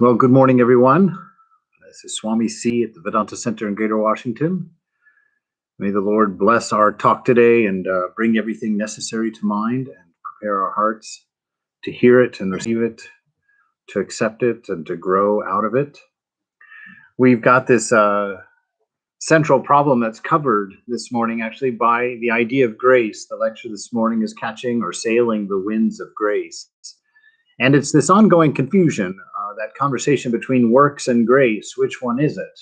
Well, good morning, everyone. This is Swami C at the Vedanta Center in Greater Washington. May the Lord bless our talk today and bring everything necessary to mind and prepare our hearts to hear it and receive it, to accept it and to grow out of it. We've got this central problem that's covered this morning actually by the idea of grace. The lecture this morning is Catching or Sailing the Winds of Grace. And it's this ongoing confusion, that conversation between works and grace. Which one is it?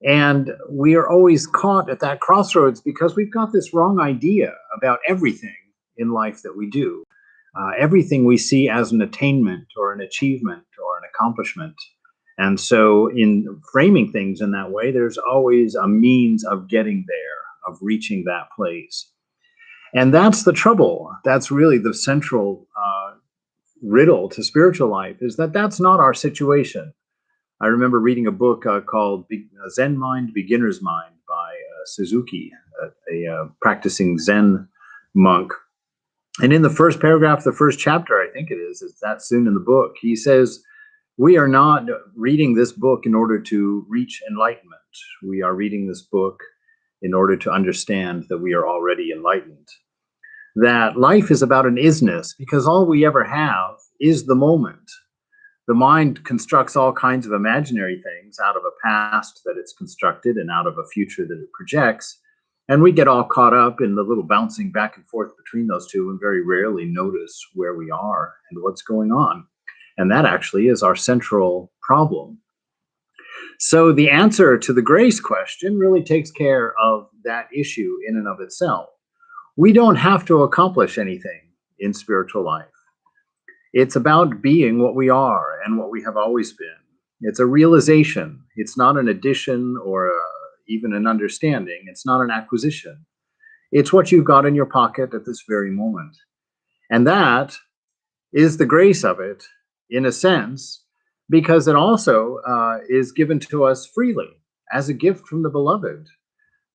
And we are always caught at that crossroads because we've got this wrong idea about everything in life that we do. Everything we see as an attainment or an achievement or an accomplishment. And so, in framing things in that way, there's always a means of getting there, of reaching that place. And that's the trouble. That's really the central riddle to spiritual life, is that that's not our situation. I remember reading a book called Zen Mind, Beginner's Mind by Suzuki, a practicing Zen monk. And in the first paragraph, the first chapter, I think it's that soon in the book, he says, we are not reading this book in order to reach enlightenment. We are reading this book in order to understand that we are already enlightened. That life is about an isness, because all we ever have is the moment. The mind constructs all kinds of imaginary things out of a past that it's constructed and out of a future that it projects. And we get all caught up in the little bouncing back and forth between those two and very rarely notice where we are and what's going on. And that actually is our central problem. So the answer to the grace question really takes care of that issue in and of itself. We don't have to accomplish anything in spiritual life. It's about being what we are and what we have always been. It's a realization. It's not an addition or even an understanding. It's not an acquisition. It's what you've got in your pocket at this very moment. And that is the grace of it, in a sense, because it also is given to us freely as a gift from the beloved,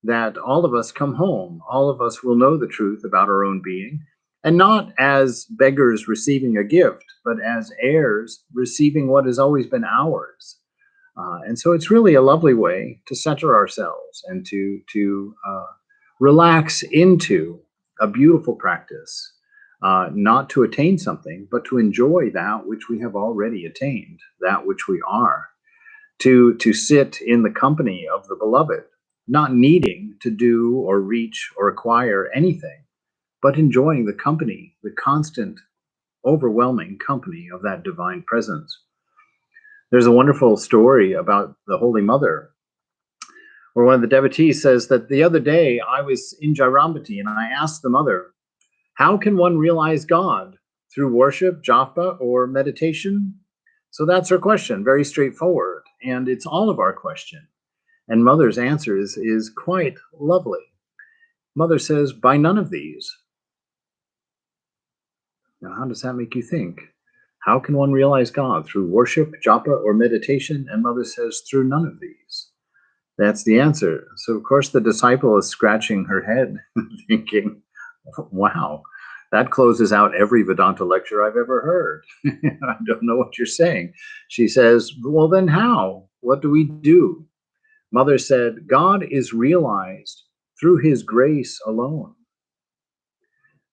that all of us come home. All of us will know the truth about our own being, and not as beggars receiving a gift, but as heirs receiving what has always been ours. And so it's really a lovely way to center ourselves and to relax into a beautiful practice, not to attain something, but to enjoy that which we have already attained, that which we are, to sit in the company of the beloved, not needing to do or reach or acquire anything, but enjoying the company, the constant, overwhelming company of that divine presence. There's a wonderful story about the Holy Mother, where one of the devotees says that the other day I was in Jairambati and I asked the mother, how can one realize God? Through worship, japa, or meditation? So that's her question, very straightforward. And it's all of our question. And Mother's answer is quite lovely. Mother says, by none of these. Now, how does that make you think? How can one realize God? Through worship, japa, or meditation? And Mother says, through none of these. That's the answer. So, of course, the disciple is scratching her head, thinking, wow, that closes out every Vedanta lecture I've ever heard. I don't know what you're saying. She says, well, then how? What do we do? Mother said, God is realized through his grace alone.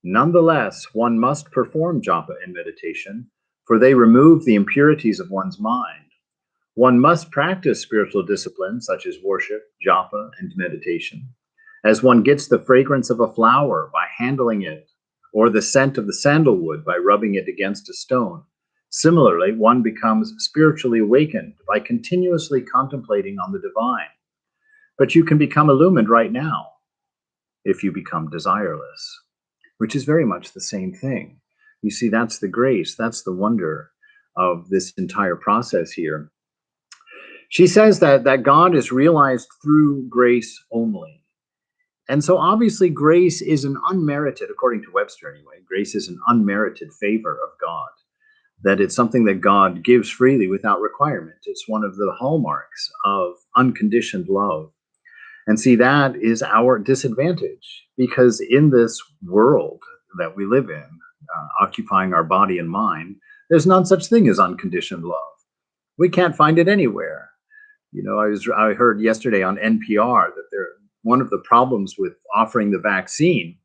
Nonetheless, one must perform japa and meditation, for they remove the impurities of one's mind. One must practice spiritual disciplines such as worship, japa, and meditation, as one gets the fragrance of a flower by handling it, or the scent of the sandalwood by rubbing it against a stone. Similarly, one becomes spiritually awakened by continuously contemplating on the divine. But you can become illumined right now if you become desireless, which is very much the same thing. You see, that's the grace, that's the wonder of this entire process here. She says that God is realized through grace only. And so obviously grace is an unmerited, according to Webster anyway, grace is an unmerited favor of God. That it's something that God gives freely without requirement. It's one of the hallmarks of unconditioned love. And see, that is our disadvantage, because in this world that we live in, occupying our body and mind, there's none such thing as unconditioned love. We can't find it anywhere. I heard yesterday on NPR that one of the problems with offering the vaccine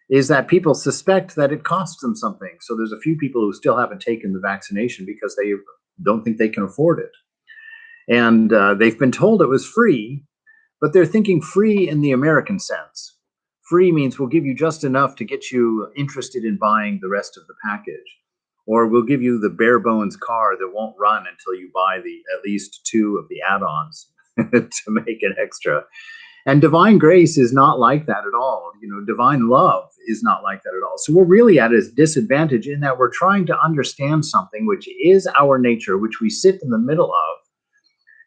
is that people suspect that it costs them something. So there's a few people who still haven't taken the vaccination because they don't think they can afford it. And they've been told it was free, but they're thinking free in the American sense. Free means we'll give you just enough to get you interested in buying the rest of the package. Or we'll give you the bare bones car that won't run until you buy at least 2 of the add-ons to make it extra. And divine grace is not like that at all. Divine love is not like that at all. So we're really at a disadvantage in that we're trying to understand something which is our nature, which we sit in the middle of,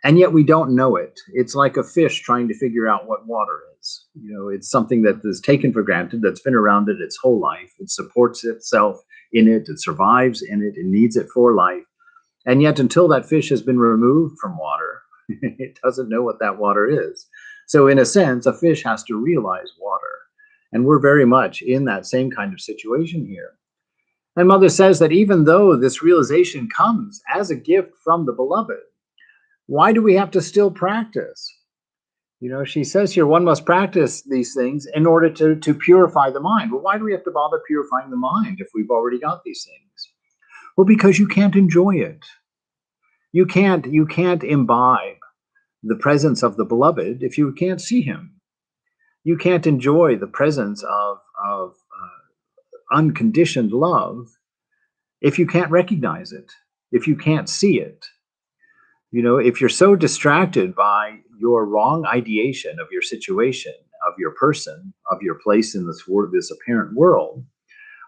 and yet we don't know it. It's like a fish trying to figure out what water is. It's something that is taken for granted, that's been around it its whole life. It supports itself in it, it survives in it, it needs it for life. And yet until that fish has been removed from water, it doesn't know what that water is. So in a sense, a fish has to realize water. And we're very much in that same kind of situation here. And Mother says that even though this realization comes as a gift from the beloved, why do we have to still practice? She says here, one must practice these things in order to purify the mind. Well, why do we have to bother purifying the mind if we've already got these things? Well, because you can't enjoy it. You can't imbibe the presence of the beloved if you can't see him. You can't enjoy the presence of unconditioned love if you can't recognize it, if you can't see it. If you're so distracted by your wrong ideation of your situation, of your person, of your place in this world, this apparent world,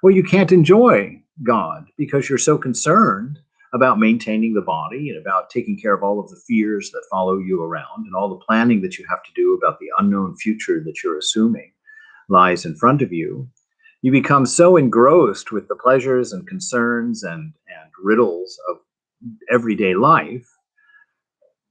well, you can't enjoy God because you're so concerned about maintaining the body and about taking care of all of the fears that follow you around and all the planning that you have to do about the unknown future that you're assuming lies in front of you. You become so engrossed with the pleasures and concerns and riddles of everyday life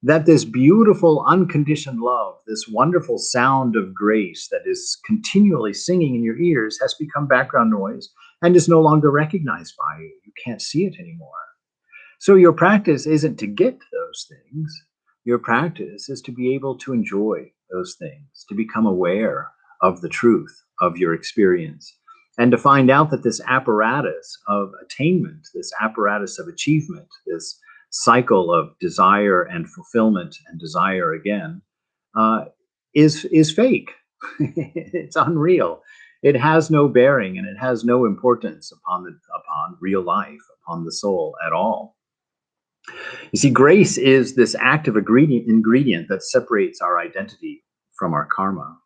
that this beautiful unconditioned love, this wonderful sound of grace that is continually singing in your ears, has become background noise and is no longer recognized by you. You can't see it anymore. So your practice isn't to get those things. Your practice is to be able to enjoy those things, to become aware of the truth of your experience, and to find out that this apparatus of attainment, this apparatus of achievement, this cycle of desire and fulfillment and desire again, is fake. It's unreal. It has no bearing and it has no importance upon real life, upon the soul at all. You see, grace is this active ingredient that separates our identity from our karma.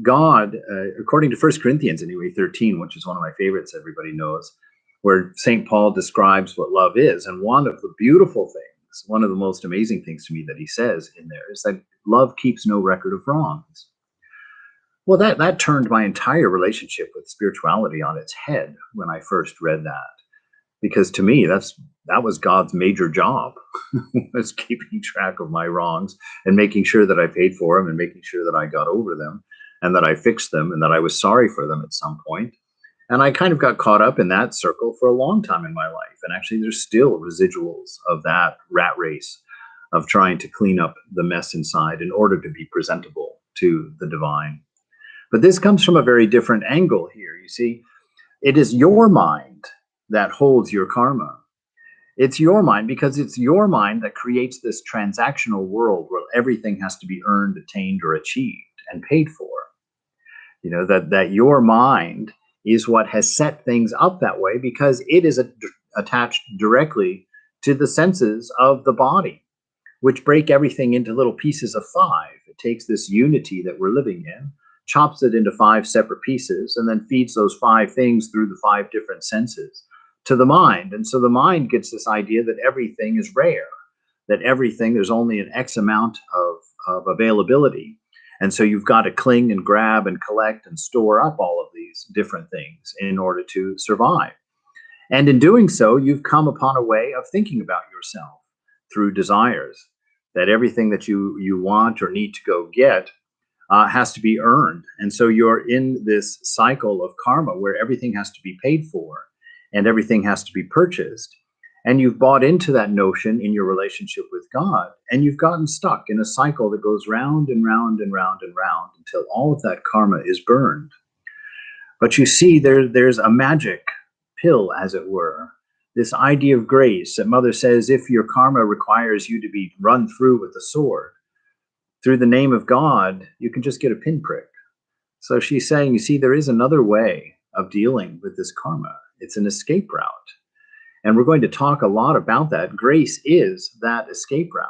God, according to 1 Corinthians anyway, 13, which is one of my favorites, everybody knows, where St. Paul describes what love is. And one of the beautiful things, one of the most amazing things to me that he says in there is that love keeps no record of wrongs. Well, that turned my entire relationship with spirituality on its head when I first read that. Because to me, that was God's major job, was keeping track of my wrongs and making sure that I paid for them and making sure that I got over them and that I fixed them and that I was sorry for them at some point. And I kind of got caught up in that circle for a long time in my life. And actually, there's still residuals of that rat race of trying to clean up the mess inside in order to be presentable to the divine. But this comes from a very different angle here. You see, it is your mind that holds your karma. It's your mind because it's your mind that creates this transactional world where everything has to be earned, attained, or achieved and paid for. That your mind is what has set things up that way because it is attached directly to the senses of the body, which break everything into little pieces of 5. It takes this unity that we're living in, chops it into 5 separate pieces, and then feeds those 5 things through the 5 different senses to the mind. And so the mind gets this idea that everything is rare, that everything, there's only an X amount of availability. And so you've got to cling and grab and collect and store up all of these different things in order to survive. And in doing so, you've come upon a way of thinking about yourself through desires, that everything that you want or need to go get has to be earned. And so you're in this cycle of karma where everything has to be paid for and everything has to be purchased. And you've bought into that notion in your relationship with God, and you've gotten stuck in a cycle that goes round and round and round and round until all of that karma is burned. But you see, there's a magic pill, as it were, this idea of grace that Mother says if your karma requires you to be run through with a sword, through the name of God, you can just get a pinprick. So she's saying, you see, there is another way of dealing with this karma. It's an escape route. And we're going to talk a lot about that. Grace is that escape route.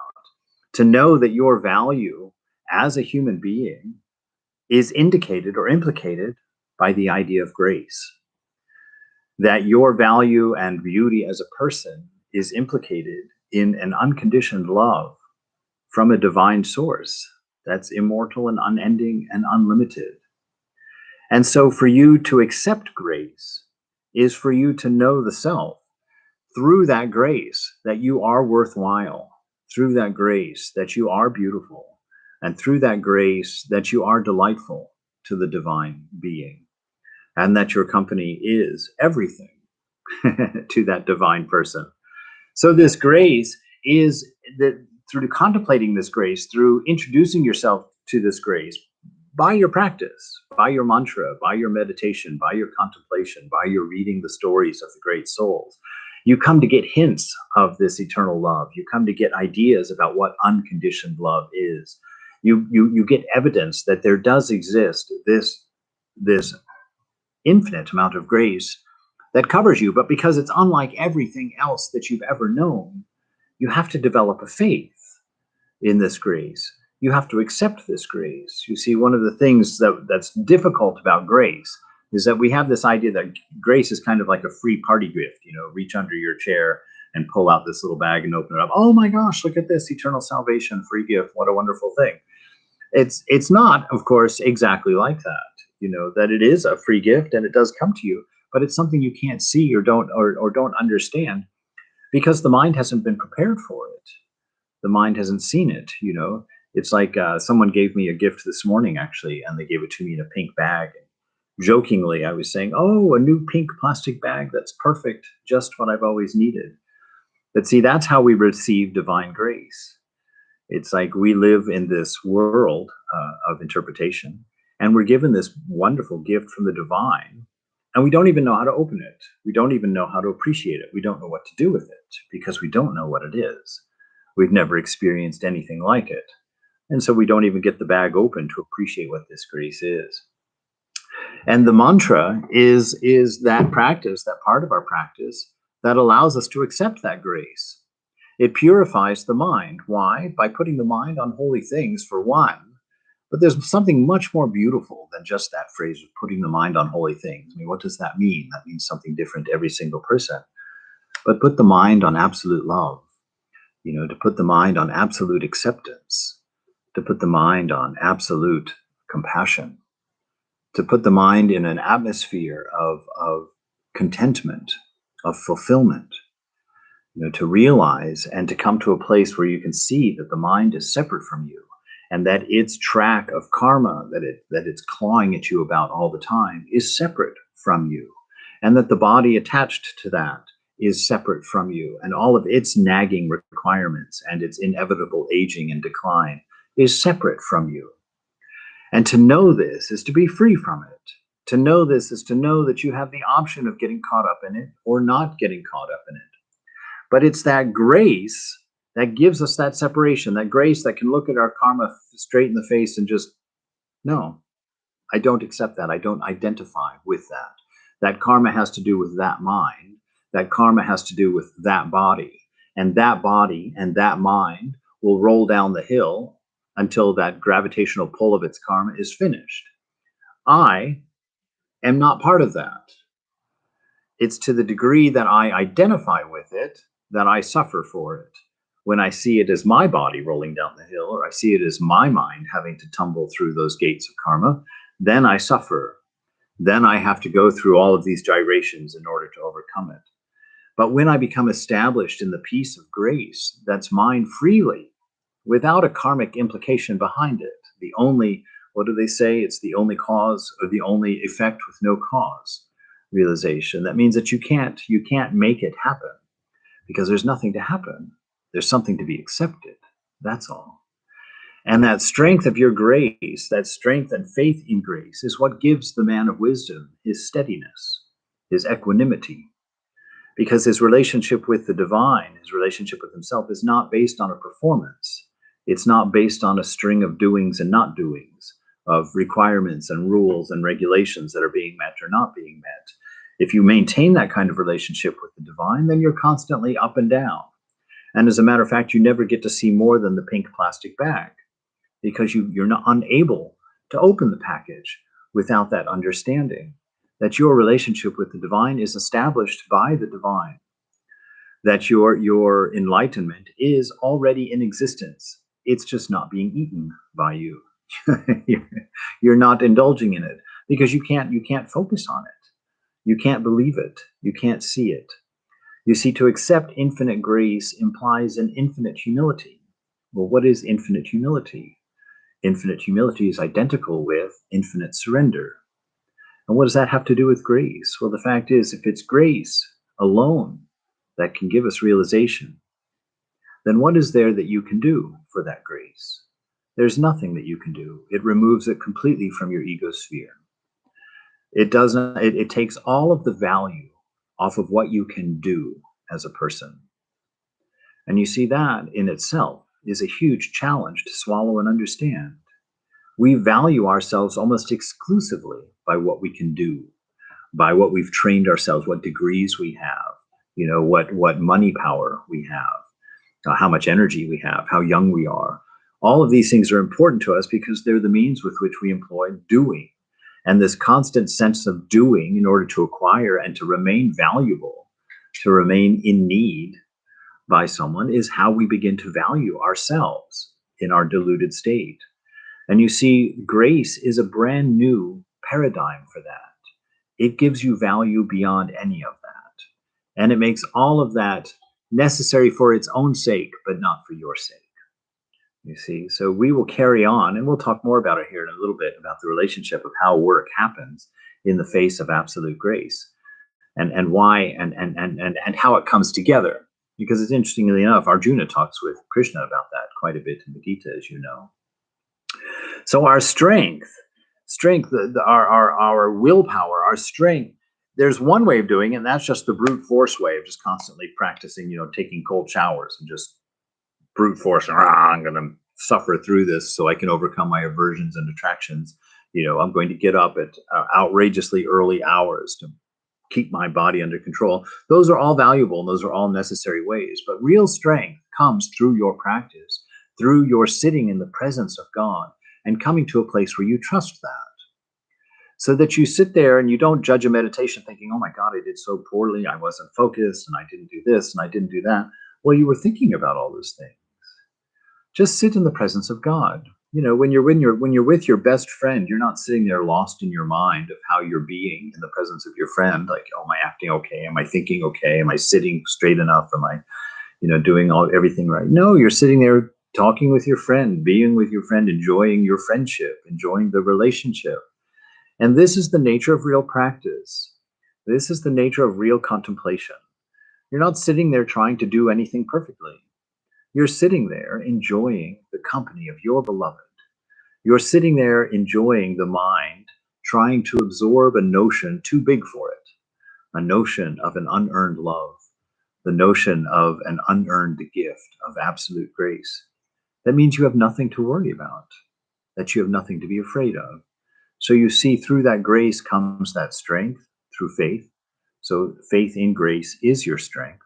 To know that your value as a human being is indicated or implicated by the idea of grace. That your value and beauty as a person is implicated in an unconditioned love from a divine source that's immortal and unending and unlimited. And so for you to accept grace is for you to know the self through that grace that you are worthwhile, through that grace that you are beautiful, and through that grace that you are delightful to the divine being, and that your company is everything to that divine person. So this grace is that through contemplating this grace, through introducing yourself to this grace, by your practice, by your mantra, by your meditation, by your contemplation, by your reading the stories of the great souls, you come to get hints of this eternal love. You come to get ideas about what unconditioned love is. You get evidence that there does exist this infinite amount of grace that covers you, but because it's unlike everything else that you've ever known, you have to develop a faith in this grace. You have to accept this grace. You see, one of the things that's difficult about grace is that we have this idea that grace is kind of like a free party gift. You know, reach under your chair and pull out this little bag and open it up. Oh my gosh, look at this, eternal salvation, free gift. What a wonderful thing. It's not, of course, exactly like that. You know, that it is a free gift and it does come to you, but it's something you can't see or don't understand because the mind hasn't been prepared for it. The mind hasn't seen it. You know, it's like someone gave me a gift this morning, actually, and they gave it to me in a pink bag. Jokingly, I was saying, oh, a new pink plastic bag. That's perfect. Just what I've always needed. But see, that's how we receive divine grace. It's like we live in this world of interpretation, and we're given this wonderful gift from the divine, and we don't even know how to open it. We don't even know how to appreciate it. We don't know what to do with it because we don't know what it is. We've never experienced anything like it. And so we don't even get the bag open to appreciate what this grace is. And the mantra is that practice, that part of our practice that allows us to accept that grace. It purifies the mind. Why? By putting the mind on holy things, for one. But there's something much more beautiful than just that phrase of putting the mind on holy things. I mean, what does that mean? That means something different to every single person. But put the mind on absolute love, you know, to put the mind on absolute acceptance, to put the mind on absolute compassion, to put the mind in an atmosphere of contentment, of fulfillment. You know, to realize and to come to a place where you can see that the mind is separate from you and that its track of karma that it's clawing at you about all the time is separate from you, and that the body attached to that is separate from you, and all of its nagging requirements and its inevitable aging and decline is separate from you. And to know this is to be free from it. To know this is to know that you have the option of getting caught up in it or not getting caught up in it. But it's that grace that gives us that separation, that grace that can look at our karma straight in the face and just, no, I don't accept that. I don't identify with that. That karma has to do with that mind. That karma has to do with that body. And that body and that mind will roll down the hill until that gravitational pull of its karma is finished. I am not part of that. It's to the degree that I identify with it that I suffer for it. When I see it as my body rolling down the hill, or I see it as my mind having to tumble through those gates of karma, then I suffer. Then I have to go through all of these gyrations in order to overcome it. But when I become established in the peace of grace that's mine freely, without a karmic implication behind it, the only, what do they say? It's the only cause or the only effect with no cause realization. That means that you can't make it happen, because there's nothing to happen. There's something to be accepted. That's all. And that strength of your grace, that strength and faith in grace, is what gives the man of wisdom his steadiness, his equanimity, because his relationship with the divine, his relationship with himself, is not based on a performance. It's not based on a string of doings and not doings, of requirements and rules and regulations that are being met or not being met. If you maintain that kind of relationship with the divine, then you're constantly up and down. And as a matter of fact, you never get to see more than the pink plastic bag, because you're not unable to open the package without that understanding that your relationship with the divine is established by the divine, that your enlightenment is already in existence. It's just not being eaten by you. You're not indulging in it because you can't focus on it. You can't believe it. You can't see it. You see, to accept infinite grace implies an infinite humility. Well, what is infinite humility? Infinite humility is identical with infinite surrender. And what does that have to do with grace? Well, the fact is, if it's grace alone that can give us realization, then what is there that you can do for that grace? There's nothing that you can do. It removes it completely from your ego sphere. It takes all of the value off of what you can do as a person. And you see, that in itself is a huge challenge to swallow and understand. We value ourselves almost exclusively by what we can do, by what we've trained ourselves, what degrees we have, what money power we have, how much energy we have, how young we are. All of these things are important to us because they're the means with which we employ doing. And this constant sense of doing in order to acquire and to remain valuable, to remain in need by someone, is how we begin to value ourselves in our deluded state. And you see, grace is a brand new paradigm for that. It gives you value beyond any of that. And it makes all of that necessary for its own sake, but not for your sake. You see, so we will carry on, and we'll talk more about it here in a little bit, about the relationship of how work happens in the face of absolute grace, and why and how it comes together. Because it's interestingly enough, Arjuna talks with Krishna about that quite a bit in the Gita, as you know. So our strength, our willpower, our strength. There's one way of doing it, and that's just the brute force way of just constantly practicing, taking cold showers and just brute force. I'm going to suffer through this so I can overcome my aversions and attractions. I'm going to get up at outrageously early hours to keep my body under control. Those are all valuable, and those are all necessary ways. But real strength comes through your practice, through your sitting in the presence of God and coming to a place where you trust that. So that you sit there and you don't judge a meditation thinking, oh my God, I did so poorly. I wasn't focused, and I didn't do this, and I didn't do that. Well, you were thinking about all those things. Just sit in the presence of God. When you're with your best friend, you're not sitting there lost in your mind of how you're being in the presence of your friend. Like, oh, am I acting okay? Am I thinking okay? Am I sitting straight enough? Am I, doing everything right? No, you're sitting there talking with your friend, being with your friend, enjoying your friendship, enjoying the relationship. And this is the nature of real practice. This is the nature of real contemplation. You're not sitting there trying to do anything perfectly. You're sitting there enjoying the company of your beloved. You're sitting there enjoying the mind, trying to absorb a notion too big for it, a notion of an unearned love, the notion of an unearned gift of absolute grace. That means you have nothing to worry about, that you have nothing to be afraid of. So you see, through that grace comes that strength, through faith. So faith in grace is your strength.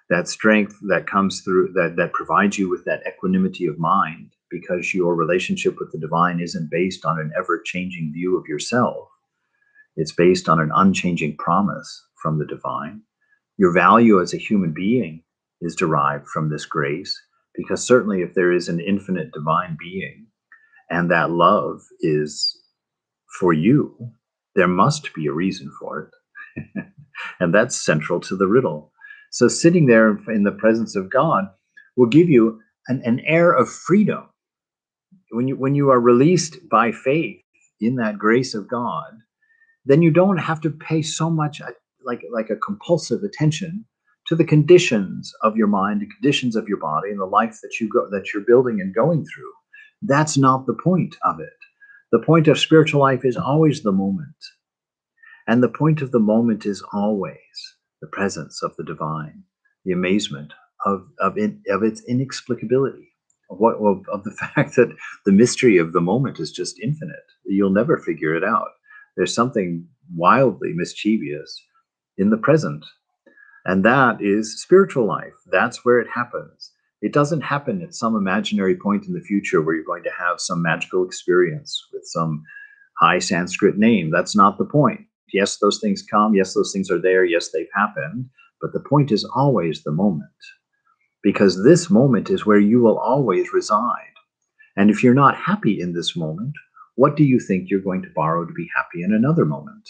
That strength that comes through, that provides you with that equanimity of mind, because your relationship with the divine isn't based on an ever-changing view of yourself. It's based on an unchanging promise from the divine. Your value as a human being is derived from this grace, because certainly if there is an infinite divine being and that love is for you, there must be a reason for it. And that's central to the riddle. So sitting there in the presence of God will give you an air of freedom. When you are released by faith in that grace of God, then you don't have to pay so much like a compulsive attention to the conditions of your mind, the conditions of your body, and the life that you're building and going through. That's not the point of it. The point of spiritual life is always the moment. And the point of the moment is always the presence of the divine, the amazement of its inexplicability, of the fact that the mystery of the moment is just infinite. You'll never figure it out. There's something wildly mischievous in the present. And that is spiritual life. That's where it happens. It doesn't happen at some imaginary point in the future where you're going to have some magical experience with some high Sanskrit name. That's not the point. Yes, those things come. Yes, those things are there. Yes, they've happened. But the point is always the moment, because this moment is where you will always reside. And if you're not happy in this moment, what do you think you're going to borrow to be happy in another moment?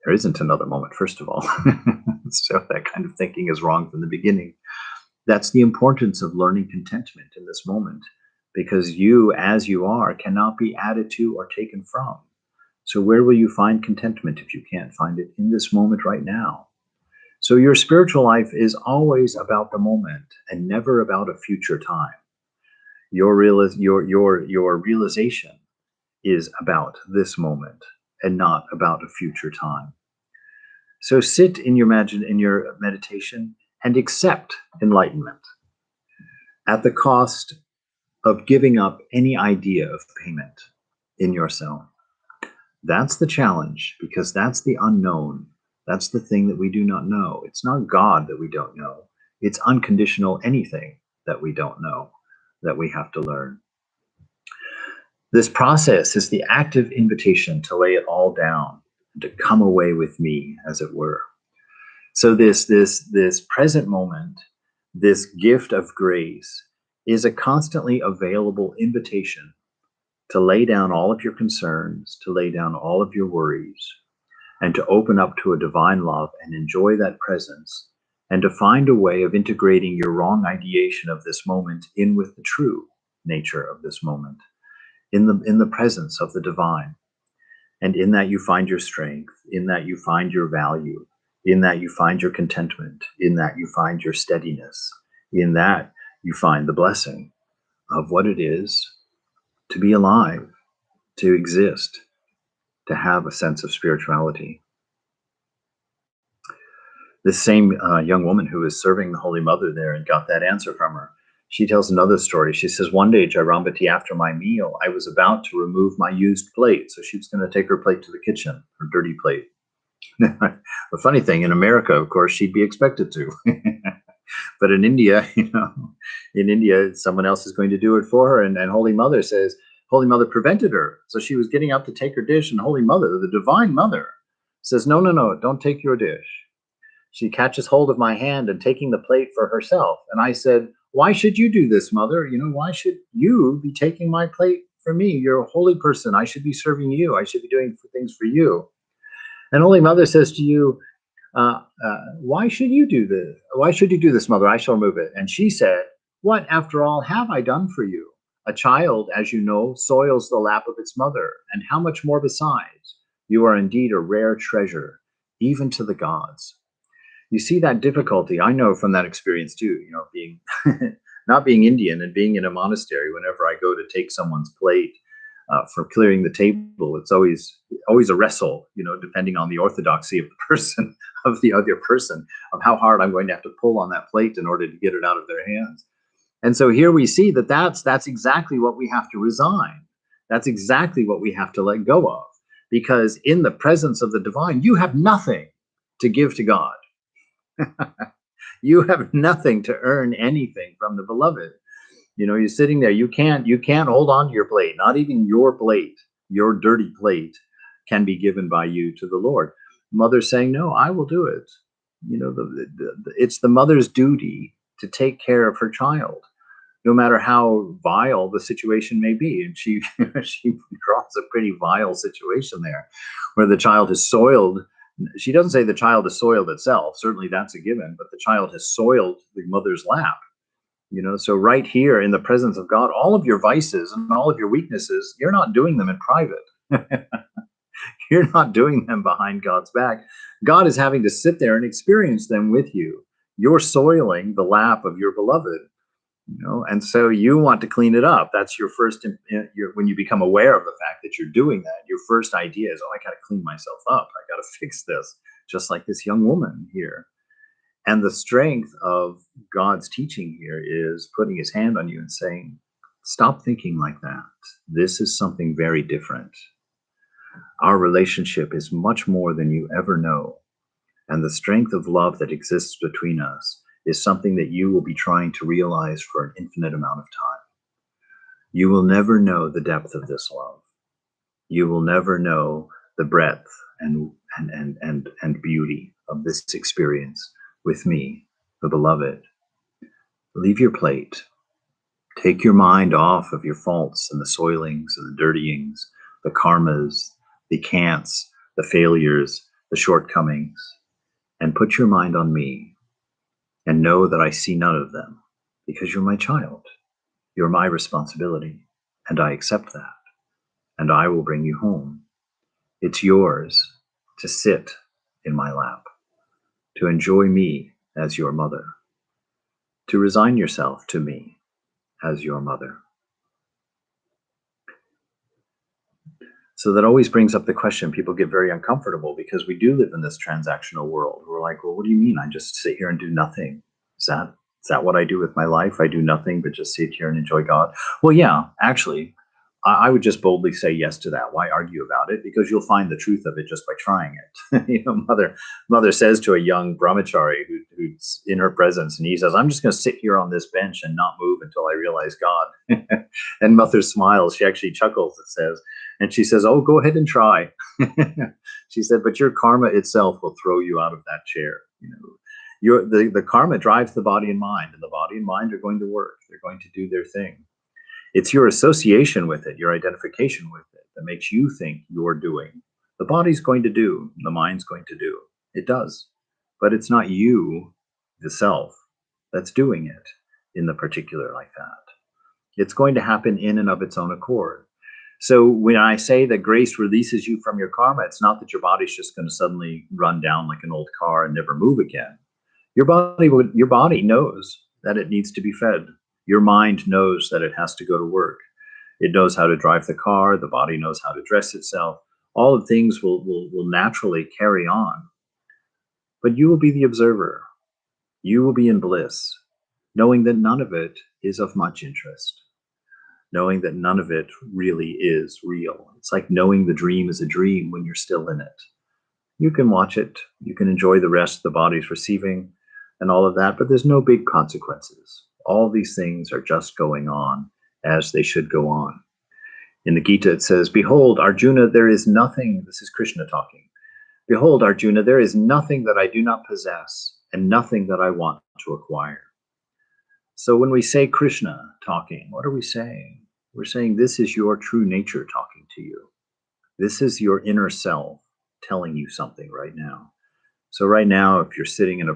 There isn't another moment, first of all. So that kind of thinking is wrong from the beginning. That's the importance of learning contentment in this moment, because you, as you are, cannot be added to or taken from. So where will you find contentment if you can't find it in this moment right now? So your spiritual life is always about the moment and never about a future time. Your realization is about this moment and not about a future time. So sit in your meditation and accept enlightenment at the cost of giving up any idea of payment in yourself. That's the challenge, because that's the unknown. That's the thing that we do not know. It's not God that we don't know. It's unconditional anything that we don't know that we have to learn. This process is the active invitation to lay it all down, to come away with me, as it were. So this present moment, this gift of grace, is a constantly available invitation to lay down all of your concerns, to lay down all of your worries, and to open up to a divine love and enjoy that presence, and to find a way of integrating your wrong ideation of this moment in with the true nature of this moment, in the presence of the divine. And in that you find your strength, in that you find your value, in that you find your contentment, in that you find your steadiness, in that you find the blessing of what it is to be alive, to exist, to have a sense of spirituality. This same young woman who was serving the Holy Mother there and got that answer from her, she tells another story. She says, one day, Jairambati, after my meal, I was about to remove my used plate. So she was going to take her plate to the kitchen, her dirty plate. The funny thing, in America, of course, she'd be expected to. But in India, in India, someone else is going to do it for her. And Holy Mother prevented her. So she was getting up to take her dish, and Holy Mother, the Divine Mother, says, no, don't take your dish. She catches hold of my hand and taking the plate for herself. And I said, why should you do this, Mother? Why should you be taking my plate for me? You're a holy person. I should be serving you. I should be doing things for you. And Holy Mother says to you, why should you do this? Why should you do this, Mother? I shall remove it. And she said, what, after all, have I done for you? A child, as you know, soils the lap of its mother. And how much more besides? You are indeed a rare treasure, even to the gods. You see that difficulty. I know from that experience too, being not being Indian and being in a monastery. Whenever I go to take someone's plate for clearing the table, it's always a wrestle, depending on the orthodoxy of the person, of the other person, of how hard I'm going to have to pull on that plate in order to get it out of their hands. And so here we see that's exactly what we have to resign. That's exactly what we have to let go of, because in the presence of the divine, you have nothing to give to God. You have nothing to earn anything from the beloved. You're sitting there. You can't hold on to your plate. Not even your plate, your dirty plate, can be given by you to the Lord. Mother's saying, no, I will do it. It's the mother's duty to take care of her child, no matter how vile the situation may be. And she draws a pretty vile situation there, where the child is soiled. She doesn't say the child has soiled itself. Certainly that's a given, but the child has soiled the mother's lap. So right here in the presence of God, all of your vices and all of your weaknesses, you're not doing them in private. You're not doing them behind God's back. God is having to sit there and experience them with you. You're soiling the lap of your beloved, and so you want to clean it up. That's your first, when you become aware of the fact that you're doing that, your first idea is, oh, I got to clean myself up. I got to fix this, just like this young woman here. And the strength of God's teaching here is putting his hand on you and saying, stop thinking like that. This is something very different. Our relationship is much more than you ever know. And the strength of love that exists between us is something that you will be trying to realize for an infinite amount of time. You will never know the depth of this love. You will never know the breadth and beauty of this experience with me, the beloved. Leave your plate. Take your mind off of your faults and the soilings and the dirtyings, the karmas, the can'ts, the failures, the shortcomings, and put your mind on me, and know that I see none of them, because you're my child. You're my responsibility, and I accept that, and I will bring you home. It's yours to sit in my lap, to enjoy me as your mother, to resign yourself to me as your mother. So that always brings up the question. People get very uncomfortable because we do live in this transactional world. We're like, well, what do you mean? I just sit here and do nothing. Is that what I do with my life? I do nothing but just sit here and enjoy God. Well, yeah, actually, I would just boldly say yes to that. Why argue about it? Because you'll find the truth of it just by trying it. Mother says to a young brahmachari who's in her presence, and he says, I'm just going to sit here on this bench and not move until I realize God. And mother smiles. She actually chuckles, it says, and she says, oh, go ahead and try. She said, but your karma itself will throw you out of that chair. The karma drives the body and mind, and the body and mind are going to work. They're going to do their thing. It's your association with it, your identification with it, that makes you think you're doing. The body's going to do, the mind's going to do. It does. But it's not you, the self, that's doing it in the particular like that. It's going to happen in and of its own accord. So when I say that grace releases you from your karma, it's not that your body's just going to suddenly run down like an old car and never move again. Your body knows that it needs to be fed. Your mind knows that it has to go to work. It knows how to drive the car. The body knows how to dress itself. All of things will naturally carry on. But you will be the observer. You will be in bliss, knowing that none of it is of much interest, knowing that none of it really is real. It's like knowing the dream is a dream when you're still in it. You can watch it. You can enjoy the rest the body's receiving and all of that, but there's no big consequences. All these things are just going on as they should go on. In the Gita, it says, behold, Arjuna, there is nothing, this is Krishna talking, behold, Arjuna, there is nothing that I do not possess and nothing that I want to acquire. So when we say Krishna talking, what are we saying? We're saying this is your true nature talking to you. This is your inner self telling you something right now. So right now, if you're sitting in a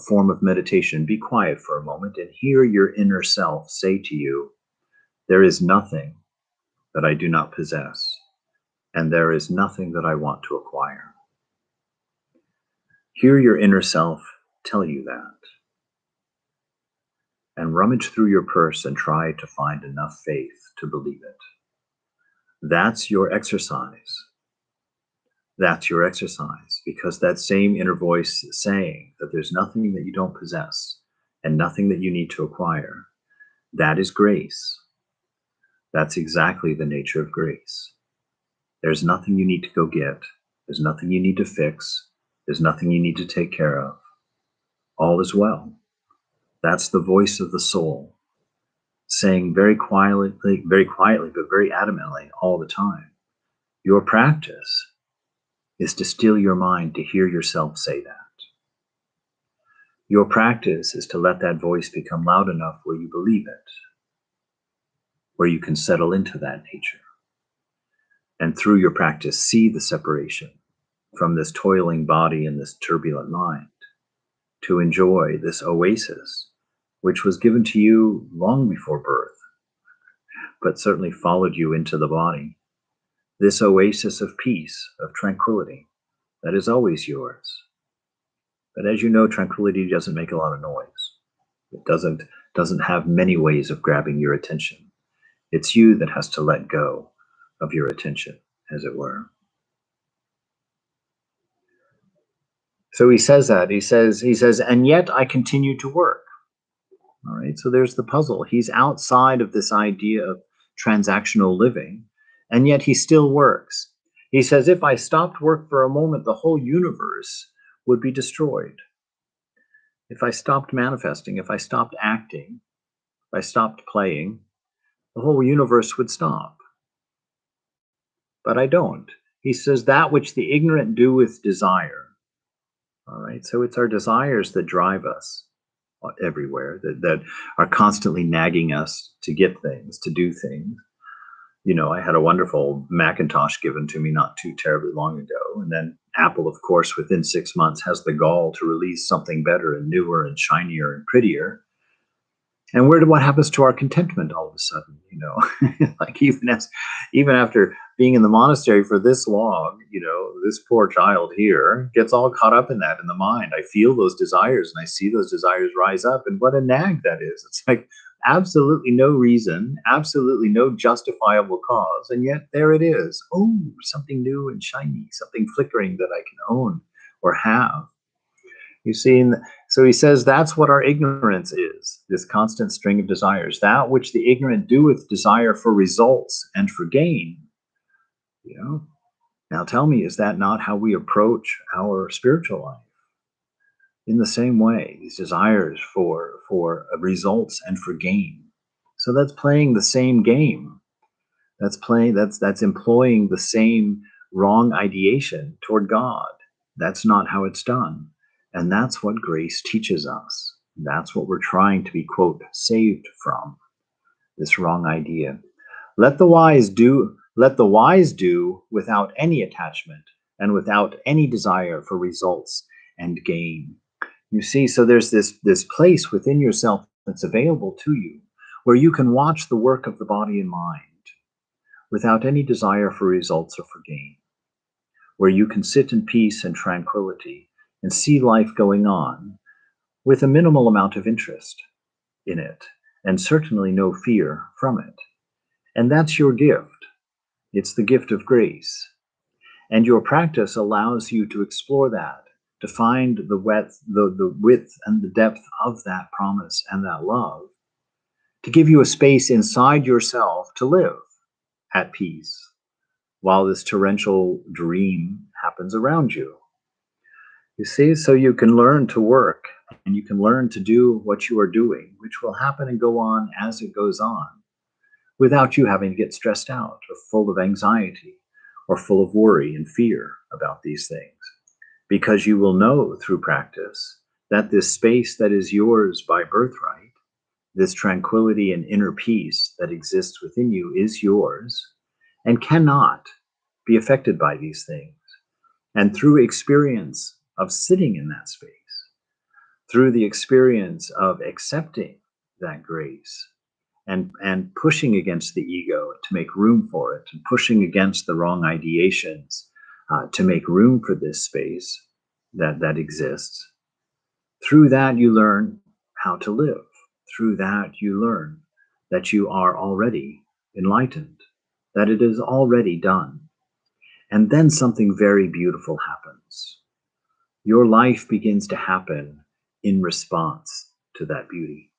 form of meditation, be quiet for a moment and hear your inner self say to you, there is nothing that I do not possess, and there is nothing that I want to acquire. Hear your inner self tell you that. And rummage through your purse and try to find enough faith to believe it. That's your exercise. That's your exercise, because that same inner voice is saying that there's nothing that you don't possess and nothing that you need to acquire. That is grace. That's exactly the nature of grace. There's nothing you need to go get. There's nothing you need to fix. There's nothing you need to take care of. All is well. That's the voice of the soul saying very quietly, but very adamantly all the time. Your practice is to still your mind to hear yourself say that. Your practice is to let that voice become loud enough where you believe it, where you can settle into that nature. And through your practice, see the separation from this toiling body and this turbulent mind to enjoy this oasis, which was given to you long before birth, but certainly followed you into the body. This oasis of peace, of tranquility, that is always yours. But as you know, tranquility doesn't make a lot of noise. It doesn't have many ways of grabbing your attention. It's you that has to let go of your attention, as it were. So he says that. He says, and yet I continue to work. All right. So there's the puzzle. He's outside of this idea of transactional living, and yet he still works. He says, if I stopped work for a moment, the whole universe would be destroyed. If I stopped manifesting, if I stopped acting, if I stopped playing, the whole universe would stop. But I don't. He says, that which the ignorant do with desire. All right. So it's our desires that drive us everywhere, that are constantly nagging us to get things, to do things. You know, I had a wonderful Macintosh given to me not too terribly long ago. And then Apple, of course, within 6 months has the gall to release something better and newer and shinier and prettier. And what happens to our contentment all of a sudden? You know, like even after being in the monastery for this long, you know, this poor child here gets all caught up in that in the mind. I feel those desires and I see those desires rise up, and what a nag that is. It's like absolutely no reason, absolutely no justifiable cause, and yet there it is. Oh, something new and shiny, something flickering that I can own or have. You see, so he says that's what our ignorance is, this constant string of desires, that which the ignorant do with desire for results and for gain. You know, now tell me, is that not how we approach our spiritual life? In the same way, these desires for results and for gain. So that's playing the same game. That's employing the same wrong ideation toward God. That's not how it's done. And that's what grace teaches us. That's what we're trying to be, quote, saved from, this wrong idea. Let the wise do without any attachment and without any desire for results and gain. You see, so there's this place within yourself that's available to you where you can watch the work of the body and mind without any desire for results or for gain, where you can sit in peace and tranquility and see life going on with a minimal amount of interest in it, and certainly no fear from it. And that's your gift. It's the gift of grace. And your practice allows you to explore that, to find the width and the depth of that promise and that love, to give you a space inside yourself to live at peace while this torrential dream happens around you. You see, so you can learn to work and you can learn to do what you are doing, which will happen and go on as it goes on, without you having to get stressed out or full of anxiety or full of worry and fear about these things. Because you will know through practice that this space that is yours by birthright, this tranquility and inner peace that exists within you is yours and cannot be affected by these things. And through experience of sitting in that space, through the experience of accepting that grace and pushing against the ego to make room for it, and pushing against the wrong ideations to make room for this space that exists, through that you learn how to live. Through that you learn that you are already enlightened, that it is already done. And then something very beautiful happens. Your life begins to happen in response to that beauty.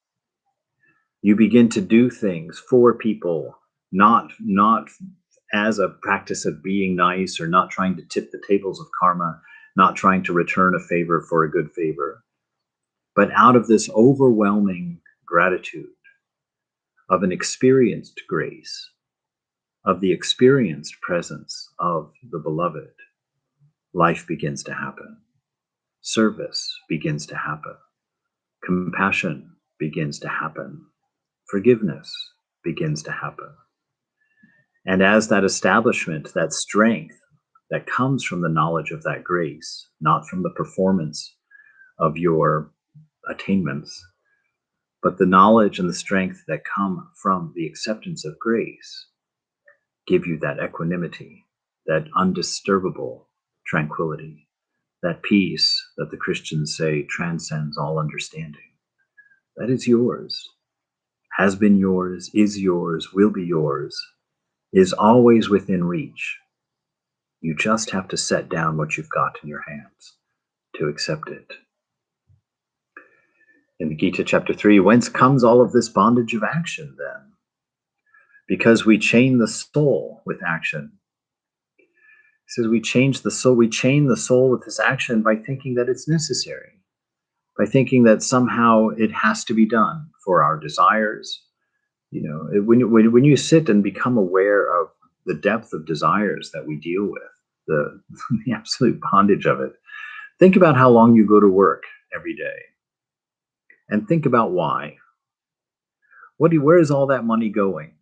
You begin to do things for people, not as a practice of being nice or not trying to tip the tables of karma, not trying to return a favor for a good favor, but out of this overwhelming gratitude of an experienced grace, of the experienced presence of the beloved, life begins to happen. Service begins to happen. Compassion begins to happen. Forgiveness begins to happen. And as that establishment, that strength that comes from the knowledge of that grace, not from the performance of your attainments, but the knowledge and the strength that come from the acceptance of grace, give you that equanimity, that undisturbable tranquility, that peace that the Christians say transcends all understanding. That is yours, has been yours, is yours, will be yours, is always within reach. You just have to set down what you've got in your hands to accept it. In the Gita, chapter 3, whence comes all of this bondage of action then? Because we chain the soul with action. He says we chain the soul with this action by thinking that it's necessary, by thinking that somehow it has to be done for our desires. When you sit and become aware of the depth of desires that we deal with, the absolute bondage of it, think about how long you go to work every day, and think about why. Where is all that money going?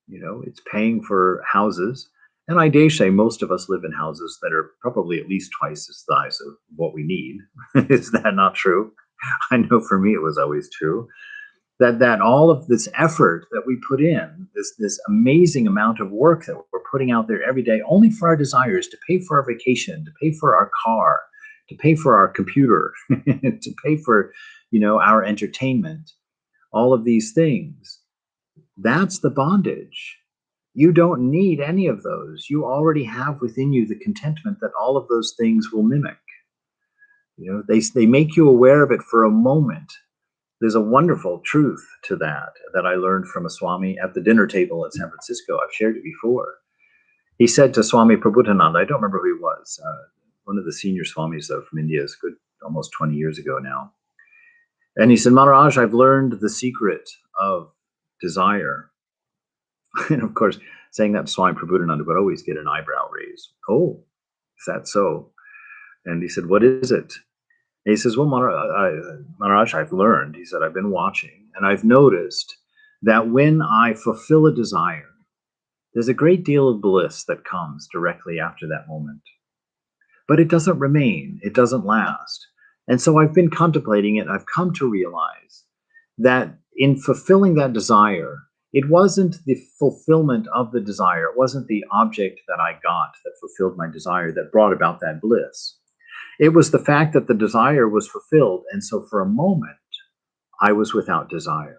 It's paying for houses. And I dare say most of us live in houses that are probably at least twice the size of what we need. Is that not true? I know for me it was always true. That all of this effort that we put in, this amazing amount of work that we're putting out there every day, only for our desires, to pay for our vacation, to pay for our car, to pay for our computer, to pay for, our entertainment, all of these things. That's the bondage. You don't need any of those. You already have within you the contentment that all of those things will mimic. They make you aware of it for a moment. There's a wonderful truth to that I learned from a Swami at the dinner table in San Francisco. I've shared it before. He said to Swami Prabhupada, I don't remember who he was, one of the senior Swamis though from India, is good almost 20 years ago now. And he said, Maharaj, I've learned the secret of desire. And of course, saying that to Swami Prabhupada would always get an eyebrow raise. Oh, is that so? And he said, what is it? And he says, well, Maharaj, I've learned, he said, I've been watching, and I've noticed that when I fulfill a desire, there's a great deal of bliss that comes directly after that moment. But it doesn't remain, it doesn't last. And so I've been contemplating it, I've come to realize that in fulfilling that desire, it wasn't the fulfillment of the desire, it wasn't the object that I got that fulfilled my desire that brought about that bliss. It was the fact that the desire was fulfilled, and so for a moment, I was without desire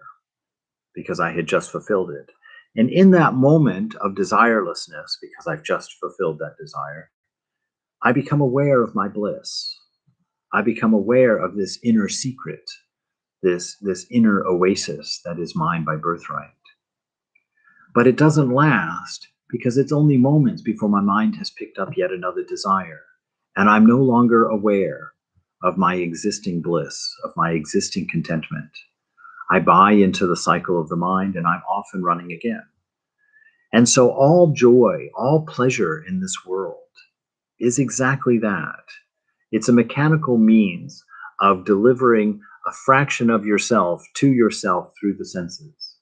because I had just fulfilled it. And in that moment of desirelessness, because I've just fulfilled that desire, I become aware of my bliss. I become aware of this inner secret, this inner oasis that is mine by birthright. But it doesn't last because it's only moments before my mind has picked up yet another desire. And I'm no longer aware of my existing bliss, of my existing contentment. I buy into the cycle of the mind and I'm off and running again. And so all joy, all pleasure in this world is exactly that. It's a mechanical means of delivering a fraction of yourself to yourself through the senses.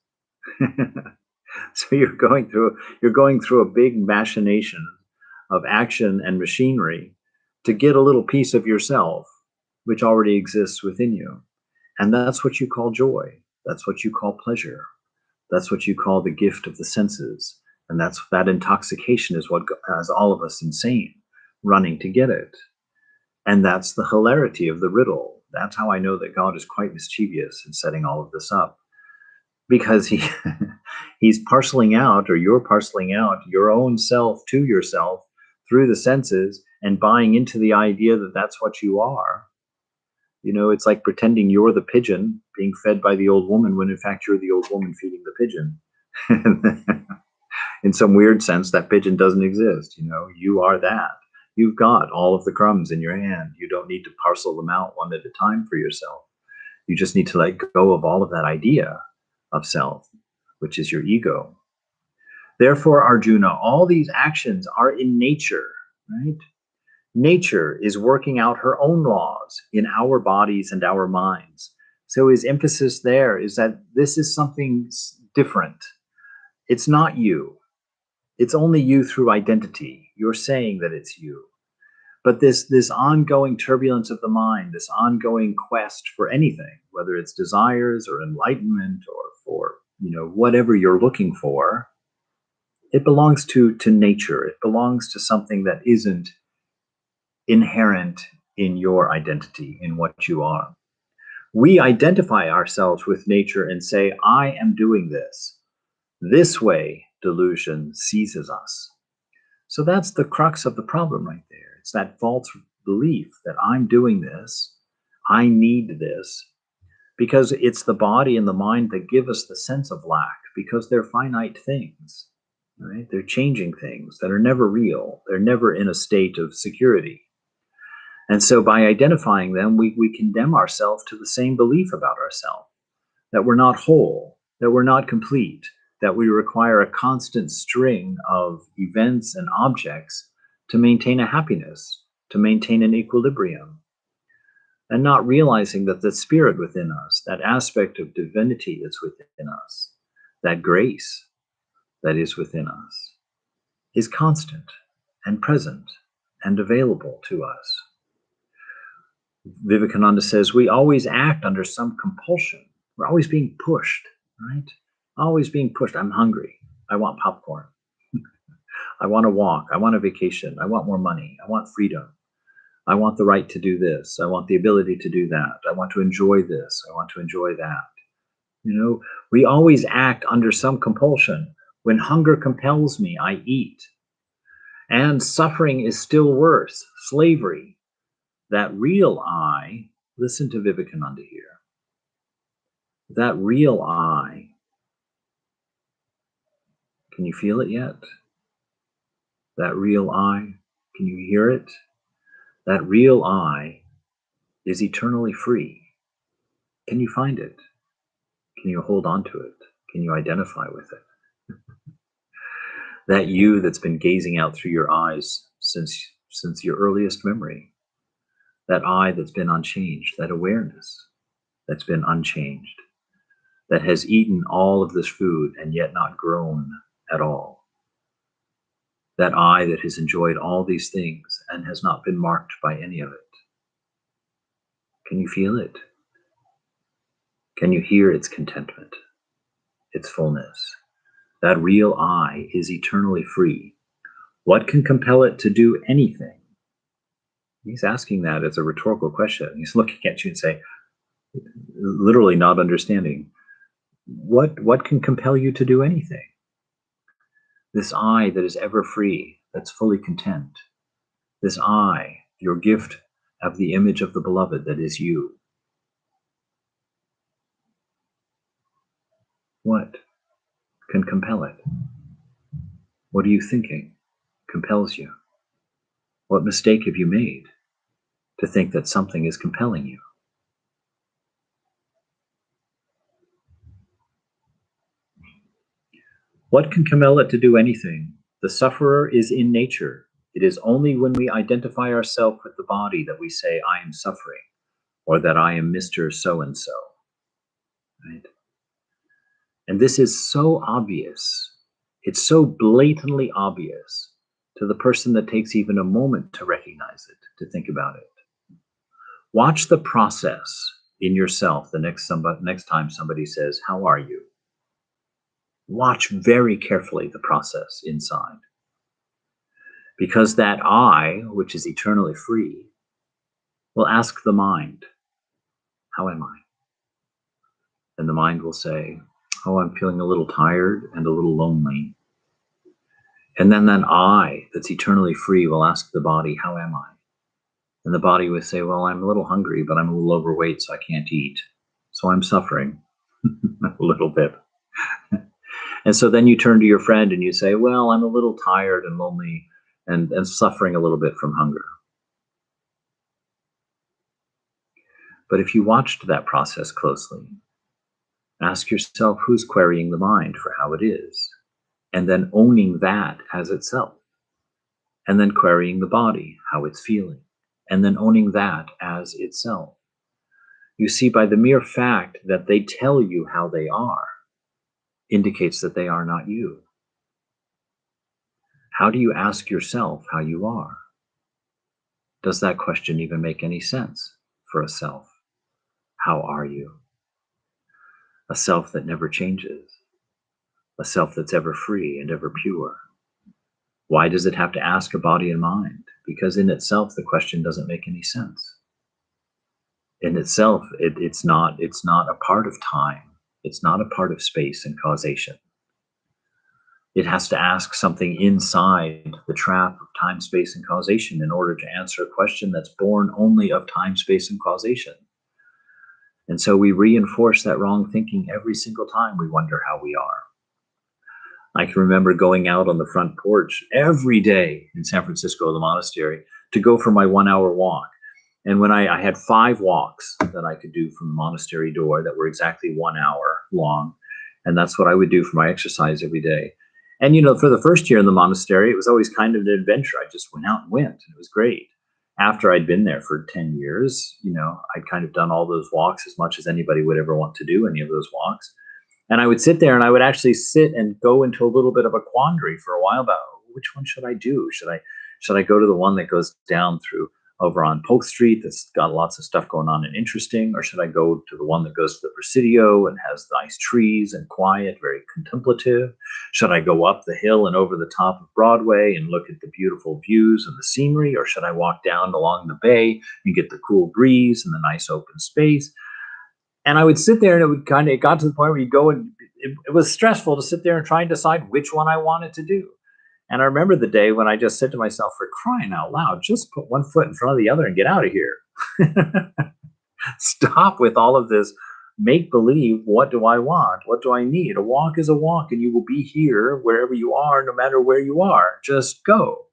So you're going through a big machination of action and machinery to get a little piece of yourself, which already exists within you. And that's what you call joy. That's what you call pleasure. That's what you call the gift of the senses. And that intoxication is what has all of us insane, running to get it. And that's the hilarity of the riddle. That's how I know that God is quite mischievous in setting all of this up. Because he's parceling out, or you're parceling out your own self to yourself through the senses and buying into the idea that that's what you are. It's like pretending you're the pigeon being fed by the old woman when in fact you're the old woman feeding the pigeon. In some weird sense, that pigeon doesn't exist. You are that. You've got all of the crumbs in your hand. You don't need to parcel them out one at a time for yourself. You just need to let go of all of that idea of self, which is your ego. Therefore, Arjuna, all these actions are in nature, right? Nature is working out her own laws in our bodies and our minds. So his emphasis there is that this is something different. It's not you. It's only you through identity. You're saying that it's you. But this ongoing turbulence of the mind, this ongoing quest for anything, whether it's desires or enlightenment or for whatever you're looking for, it belongs to nature. It belongs to something that isn't inherent in your identity, in what you are. We identify ourselves with nature and say, I am doing this. This way, delusion seizes us. So that's the crux of the problem right there. It's that false belief that I'm doing this, I need this, because it's the body and the mind that give us the sense of lack, because they're finite things, right? They're changing things that are never real. They're never in a state of security. And so by identifying them, we condemn ourselves to the same belief about ourselves, that we're not whole, that we're not complete, that we require a constant string of events and objects to maintain a happiness, to maintain an equilibrium. And not realizing that the spirit within us, that aspect of divinity that's within us, that grace that is within us, is constant and present and available to us. Vivekananda says we always act under some compulsion. We're always being pushed, right? Always being pushed. I'm hungry. I want popcorn. I want to walk. I want a vacation. I want more money. I want freedom. I want the right to do this. I want the ability to do that. I want to enjoy this. I want to enjoy that. You know, we always act under some compulsion. When hunger compels me, I eat. And suffering is still worse, slavery. That real I, listen to Vivekananda here. That real I, can you feel it yet? That real I, can you hear it? That real I is eternally free. Can you find it? Can you hold on to it? Can you identify with it? That you that's been gazing out through your eyes since your earliest memory. That I that's been unchanged, that awareness that's been unchanged, that has eaten all of this food and yet not grown at all. That I that has enjoyed all these things and has not been marked by any of it. Can you feel it? Can you hear its contentment, its fullness? That real I is eternally free. What can compel it to do anything? He's asking that as a rhetorical question. He's looking at you and saying, literally not understanding, what can compel you to do anything? This I that is ever free, that's fully content. This I, your gift of the image of the beloved that is you. What can compel it? What are you thinking compels you? What mistake have you made to think that something is compelling you? What can compel it to do anything? The sufferer is in nature. It is only when we identify ourselves with the body that we say, I am suffering, or that I am Mr. So-and-so. Right? And this is so obvious. It's so blatantly obvious to the person that takes even a moment to recognize it, to think about it. Watch the process in yourself the next time somebody says, how are you? Watch very carefully the process inside. Because that I, which is eternally free, will ask the mind, how am I? And the mind will say, oh, I'm feeling a little tired and a little lonely. And then that I that's eternally free will ask the body, how am I? And the body will say, well, I'm a little hungry, but I'm a little overweight, so I can't eat. So I'm suffering a little bit. And so then you turn to your friend and you say, well, I'm a little tired and lonely and suffering a little bit from hunger. But if you watched that process closely, ask yourself who's querying the mind for how it is, and then owning that as itself, and then querying the body, how it's feeling, and then owning that as itself. You see, by the mere fact that they tell you how they are, indicates that they are not you. How do you ask yourself how you are? Does that question even make any sense for a self? How are you? A self that never changes, a self that's ever free and ever pure. Why does it have to ask a body and mind? Because in itself, the question doesn't make any sense. In itself, it's not a part of time. It's not a part of space and causation. It has to ask something inside the trap of time, space, and causation in order to answer a question that's born only of time, space, and causation. And so we reinforce that wrong thinking every single time we wonder how we are. I can remember going out on the front porch every day in San Francisco, the monastery, to go for my 1 hour walk. And when I had 5 walks that I could do from the monastery door that were exactly 1 hour long. And that's what I would do for my exercise every day. And, for the first year in the monastery, it was always kind of an adventure. I just went out and went, and it was great. After I'd been there for 10 years, I'd kind of done all those walks as much as anybody would ever want to do any of those walks. And I would sit there and I would actually sit and go into a little bit of a quandary for a while about which one should I do? Should I go to the one that goes down through over on Polk Street that's got lots of stuff going on and interesting? Or should I go to the one that goes to the Presidio and has nice trees and quiet, very contemplative? Should I go up the hill and over the top of Broadway and look at the beautiful views and the scenery? Or should I walk down along the bay and get the cool breeze and the nice open space? And I would sit there and it got to the point where you go and it was stressful to sit there and try and decide which one I wanted to do. And I remember the day when I just said to myself, for crying out loud, just put one foot in front of the other and get out of here. Stop with all of this make believe. What do I want? What do I need? A walk is a walk, and you will be here wherever you are, no matter where you are. Just go.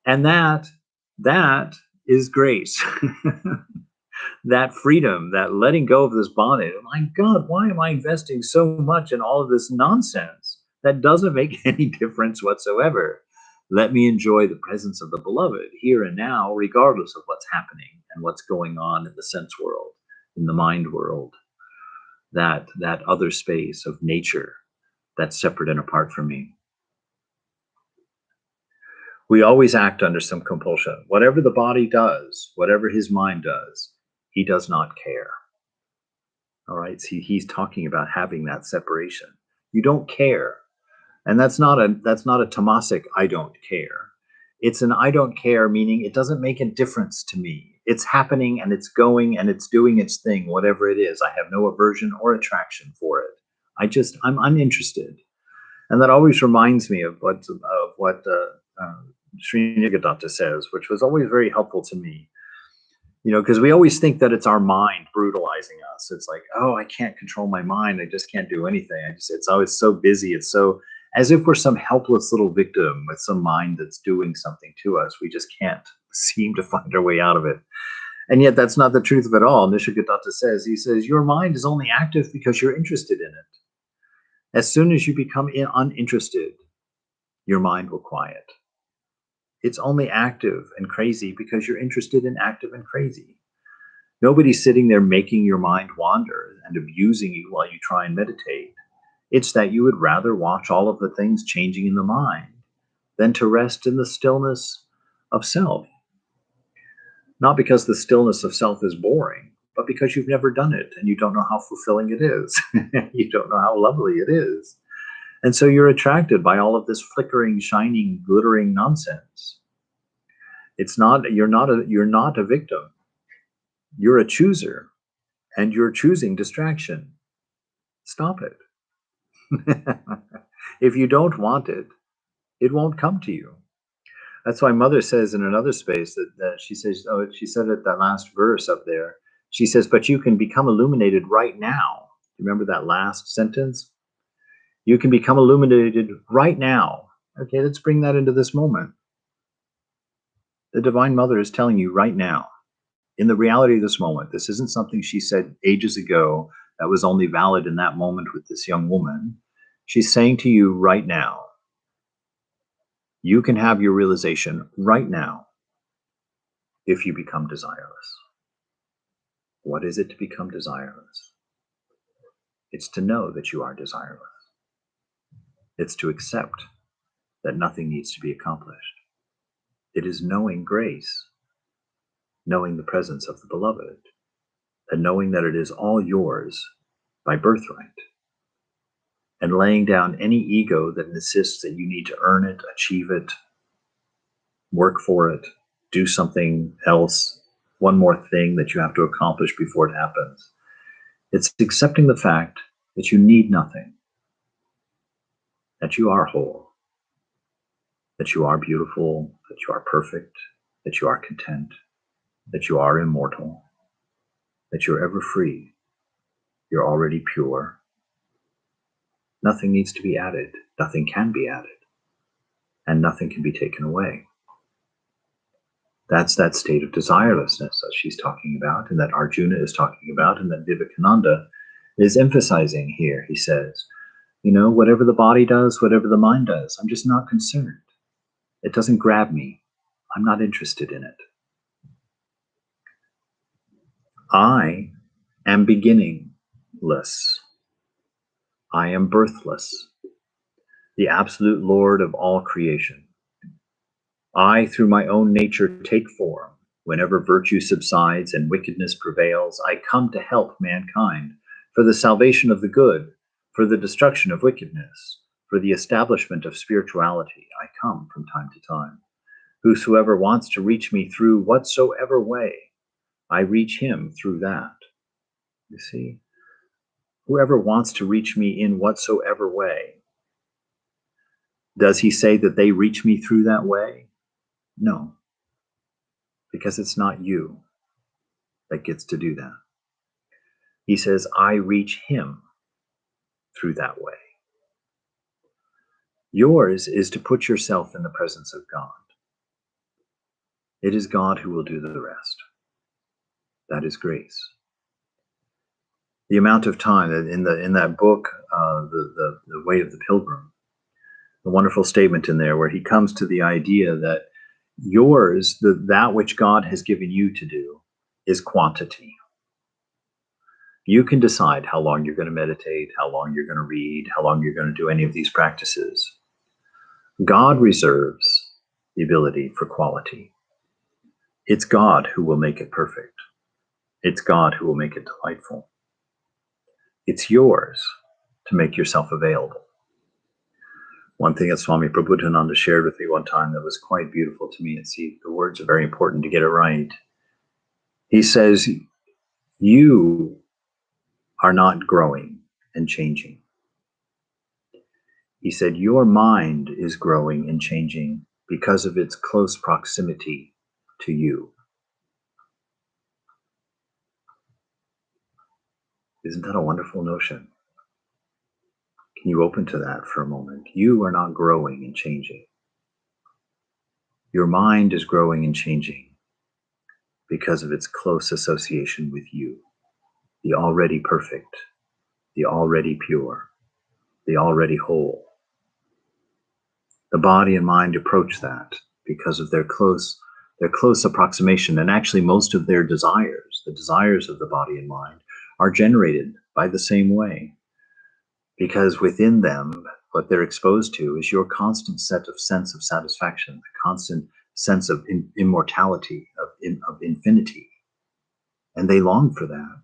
And that is grace. That freedom, that letting go of this bondage. My God, why am I investing so much in all of this nonsense that doesn't make any difference whatsoever? Let me enjoy the presence of the beloved here and now, regardless of what's happening and what's going on in the sense world, in the mind world, that other space of nature that's separate and apart from me. We always act under some compulsion. Whatever the body does, whatever his mind does, he does not care. All right. See, he's talking about having that separation. You don't care. And that's not a tamasic I don't care. It's an I don't care, meaning it doesn't make a difference to me. It's happening and it's going and it's doing its thing, whatever it is. I have no aversion or attraction for it. I'm uninterested. And that always reminds me of what Sri Nigadatta says, which was always very helpful to me. Because we always think that it's our mind brutalizing us. It's like, oh, I can't control my mind. I just can't do anything. It's always so busy. It's so as if we're some helpless little victim with some mind that's doing something to us. We just can't seem to find our way out of it. And yet that's not the truth of it all. Nisargadatta says, your mind is only active because you're interested in it. As soon as you become uninterested, your mind will quiet. It's only active and crazy because you're interested in active and crazy. Nobody's sitting there making your mind wander and abusing you while you try and meditate. It's that you would rather watch all of the things changing in the mind than to rest in the stillness of self. Not because the stillness of self is boring, but because you've never done it and you don't know how fulfilling it is. You don't know how lovely it is. And so you're attracted by all of this flickering, shining, glittering nonsense. You're not a victim. You're a chooser, and you're choosing distraction. Stop it. If you don't want it, it won't come to you. That's why Mother says in another space that she says, she said it that last verse up there. She says, but you can become illuminated right now. Remember that last sentence? You can become illuminated right now. Okay, let's bring that into this moment. The Divine Mother is telling you right now, in the reality of this moment. This isn't something she said ages ago that was only valid in that moment with this young woman. She's saying to you right now, you can have your realization right now if you become desireless. What is it to become desireless? It's to know that you are desireless. It's to accept that nothing needs to be accomplished. It is knowing grace, knowing the presence of the beloved, and knowing that it is all yours by birthright, and laying down any ego that insists that you need to earn it, achieve it, work for it, do something else, one more thing that you have to accomplish before it happens. It's accepting the fact that you need nothing, that you are whole, that you are beautiful, that you are perfect, that you are content, that you are immortal, that you're ever free, you're already pure. Nothing needs to be added, nothing can be added, and nothing can be taken away. That's that state of desirelessness that she's talking about, and that Arjuna is talking about, and that Vivekananda is emphasizing here. He says, whatever the body does, whatever the mind does, I'm just not concerned. It doesn't grab me. I'm not interested in it. I am beginningless. I am birthless, the absolute Lord of all creation. I, through my own nature, take form. Whenever virtue subsides and wickedness prevails, I come to help mankind for the salvation of the good, for the destruction of wickedness, for the establishment of spirituality. I come from time to time. Whosoever wants to reach me through whatsoever way, I reach him through that. You see, whoever wants to reach me in whatsoever way, does he say that they reach me through that way? No, because it's not you that gets to do that. He says, I reach him through that way. Yours is to put yourself in the presence of God. It is God who will do the rest. That is grace. The amount of time in that book, the Way of the Pilgrim, the wonderful statement in there where he comes to the idea that yours, that which God has given you to do, is quantity. You can decide how long you're going to meditate, how long you're going to read, how long you're going to do any of these practices. God reserves the ability for quality. It's God who will make it perfect. It's God who will make it delightful. It's yours to make yourself available. One thing that Swami Prabhupada shared with me one time that was quite beautiful to me, and see, the words are very important to get it right. He says, you are not growing and changing. He said, your mind is growing and changing because of its close proximity to you. Isn't that a wonderful notion? Can you open to that for a moment? You are not growing and changing. Your mind is growing and changing because of its close association with you, the already perfect, the already pure, the already whole. The body and mind approach that because of their close approximation, and actually most of their desires, the desires of the body and mind, are generated by the same way. Because within them, what they're exposed to is your constant sense of satisfaction, the constant sense of immortality, of infinity. And they long for that.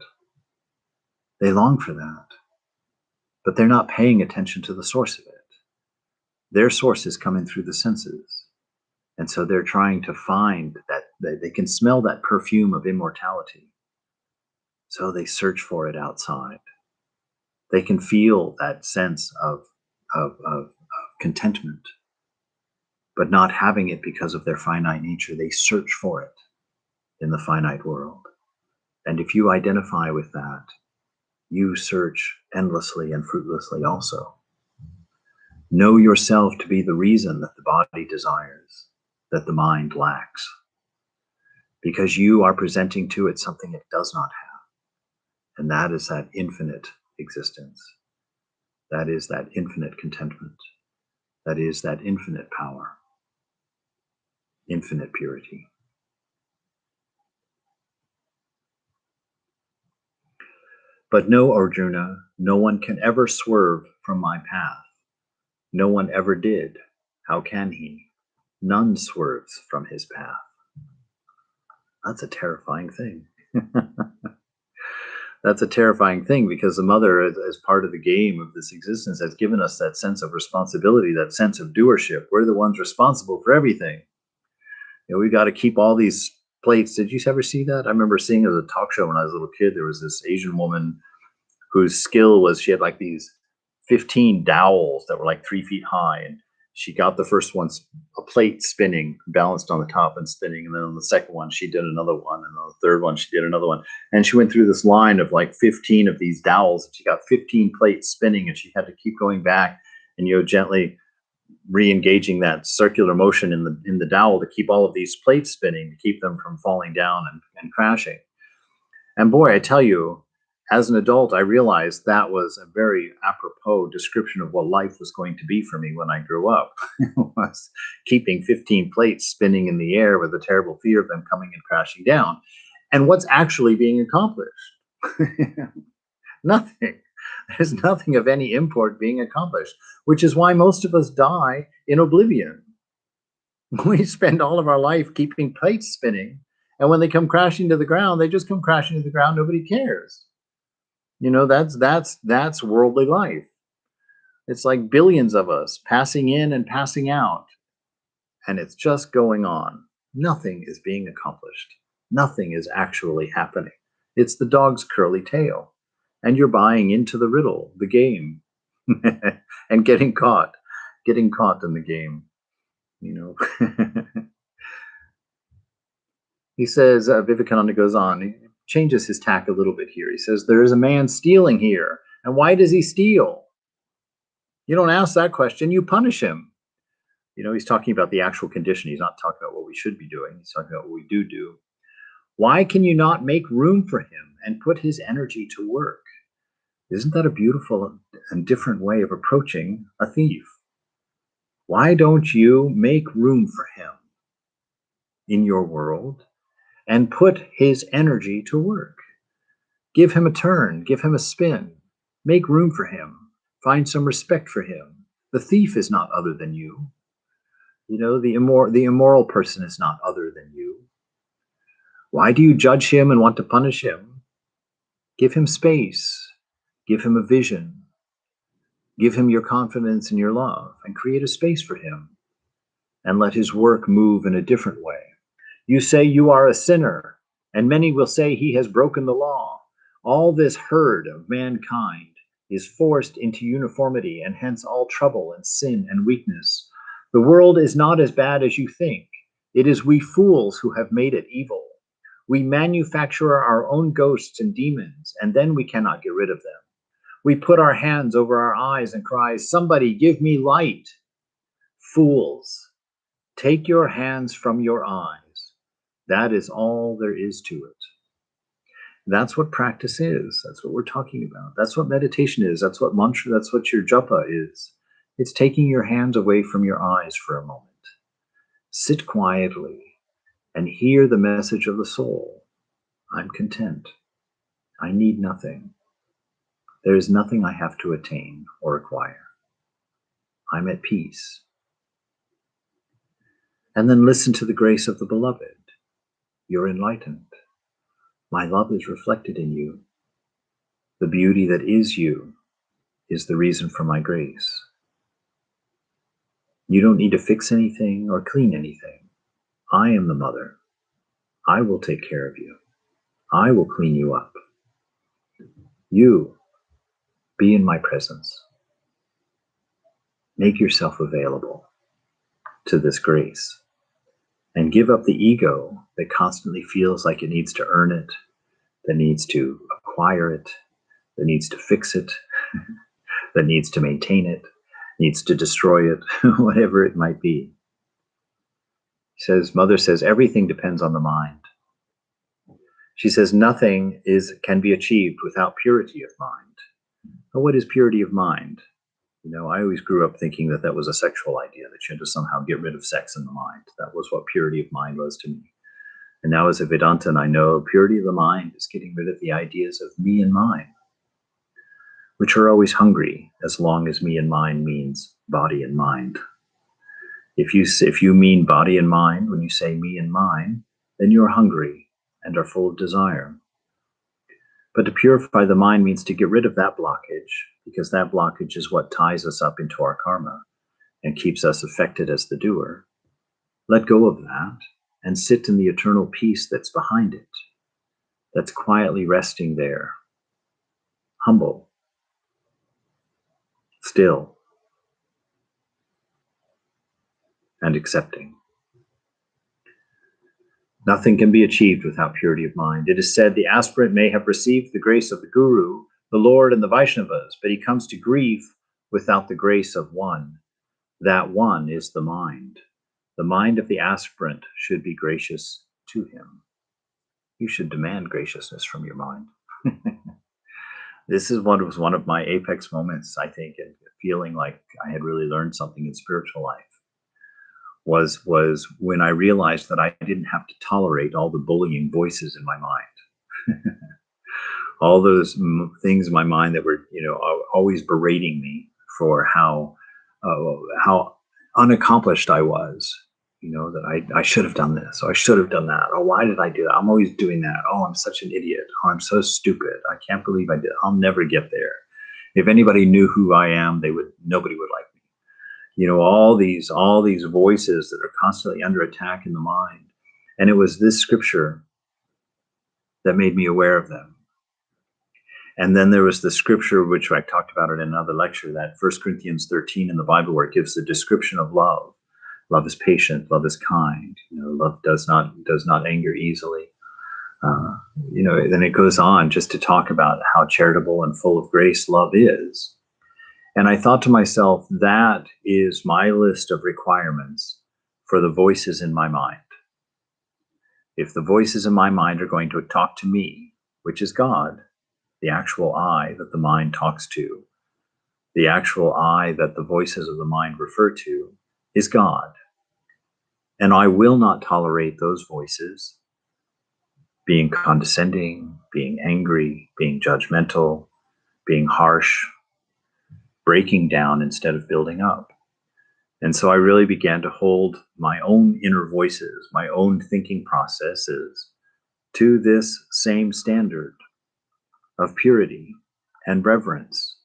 They long for that. But they're not paying attention to the source of it. Their source is coming through the senses. And so they're trying to find that they can smell that perfume of immortality. So they search for it outside. They can feel that sense of contentment, but not having it because of their finite nature. They search for it in the finite world. And if you identify with that, you search endlessly and fruitlessly also. Know yourself to be the reason that the body desires, that the mind lacks, because you are presenting to it something it does not have. And that is that infinite existence. That is that infinite contentment. That is that infinite power, infinite purity. But no, Arjuna, no one can ever swerve from my path. No one ever did. How can he? None swerves from his path. That's a terrifying thing. That's a terrifying thing, because the mother, as part of the game of this existence, has given us that sense of responsibility, that sense of doership. We're the ones responsible for everything. We got to keep all these plates. Did you ever see that? I remember seeing it as a talk show when I was a little kid. There was this Asian woman whose skill was she had like these 15 dowels that were like 3 feet high. And she got the first one, a plate spinning, balanced on the top and spinning. And then on the second one, she did another one. And on the third one, she did another one. And she went through this line of like 15 of these dowels. And she got 15 plates spinning, and she had to keep going back and, gently re-engaging that circular motion in the dowel to keep all of these plates spinning, to keep them from falling down and crashing. And boy, I tell you, as an adult, I realized that was a very apropos description of what life was going to be for me when I grew up. It was keeping 15 plates spinning in the air with a terrible fear of them coming and crashing down. And what's actually being accomplished? Nothing. There's nothing of any import being accomplished, which is why most of us die in oblivion. We spend all of our life keeping plates spinning, and when they come crashing to the ground, they just come crashing to the ground. Nobody cares. That's worldly life. It's like billions of us passing in and passing out, and it's just going on. Nothing is being accomplished. Nothing is actually happening. It's the dog's curly tail, and you're buying into the riddle, the game, and getting caught in the game. He says, Vivekananda goes on, he changes his tack a little bit here. He says, there is a man stealing here. And why does he steal? You don't ask that question, you punish him. He's talking about the actual condition. He's not talking about what we should be doing. He's talking about what we do. Why can you not make room for him and put his energy to work? Isn't that a beautiful and different way of approaching a thief? Why don't you make room for him in your world and put his energy to work? Give him a turn, give him a spin, make room for him, find some respect for him. The thief is not other than you. The immoral person is not other than you. Why do you judge him and want to punish him? Give him space, give him a vision, give him your confidence and your love, and create a space for him, and let his work move in a different way. You say you are a sinner, and many will say he has broken the law. All this herd of mankind is forced into uniformity, and hence all trouble and sin and weakness. The world is not as bad as you think. It is we fools who have made it evil. We manufacture our own ghosts and demons, and then we cannot get rid of them. We put our hands over our eyes and cry, somebody give me light. Fools, take your hands from your eyes. That is all there is to it. That's what practice is. That's what we're talking about. That's what meditation is. That's what mantra, that's what your japa is. It's taking your hands away from your eyes for a moment. Sit quietly and hear the message of the soul. I'm content. I need nothing. There is nothing I have to attain or acquire. I'm at peace. And then listen to the grace of the beloved. You're enlightened. My love is reflected in you. The beauty that is you is the reason for my grace. You don't need to fix anything or clean anything. I am the mother. I will take care of you. I will clean you up. You, be in my presence. Make yourself available to this grace and give up the ego that constantly feels like it needs to earn it, that needs to acquire it, that needs to fix it, that needs to maintain it, needs to destroy it, whatever it might be. Mother says, everything depends on the mind. She says, nothing can be achieved without purity of mind. But what is purity of mind? I always grew up thinking that was a sexual idea, that you had to somehow get rid of sex in the mind. That was what purity of mind was to me. And now as a Vedantan, I know purity of the mind is getting rid of the ideas of me and mine, which are always hungry, as long as me and mine means body and mind. If you mean body and mind, when you say me and mine, then you're hungry and are full of desire. But to purify the mind means to get rid of that blockage, because that blockage is what ties us up into our karma and keeps us affected as the doer. Let go of that and sit in the eternal peace that's behind it, that's quietly resting there, humble, still, and accepting. Nothing can be achieved without purity of mind. It is said the aspirant may have received the grace of the Guru, the Lord, and the Vaishnavas, but he comes to grief without the grace of one. That one is the mind. The mind of the aspirant should be gracious to him. You should demand graciousness from your mind. This is what was one of my apex moments, I think, and feeling like I had really learned something in spiritual life. Was when I realized that I didn't have to tolerate all the bullying voices in my mind. All those things in my mind that were, always berating me for how unaccomplished I was. That I should have done this, or I should have done that. Oh, why did I do that? I'm always doing that. Oh, I'm such an idiot. Oh, I'm so stupid. I can't believe I did. I'll never get there. If anybody knew who I am, nobody would like me. All these voices that are constantly under attack in the mind. And it was this scripture that made me aware of them. And then there was the scripture, which I talked about in another lecture, that 1 Corinthians 13 in the Bible, where it gives the description of love. Love is patient, love is kind, love does not anger easily. Then it goes on just to talk about how charitable and full of grace love is. And I thought to myself, that is my list of requirements for the voices in my mind. If the voices in my mind are going to talk to me, which is God, the actual I that the mind talks to, the actual I that the voices of the mind refer to, is God. And I will not tolerate those voices being condescending, being angry, being judgmental, being harsh, breaking down instead of building up. And so I really began to hold my own inner voices, my own thinking processes to this same standard of purity and reverence,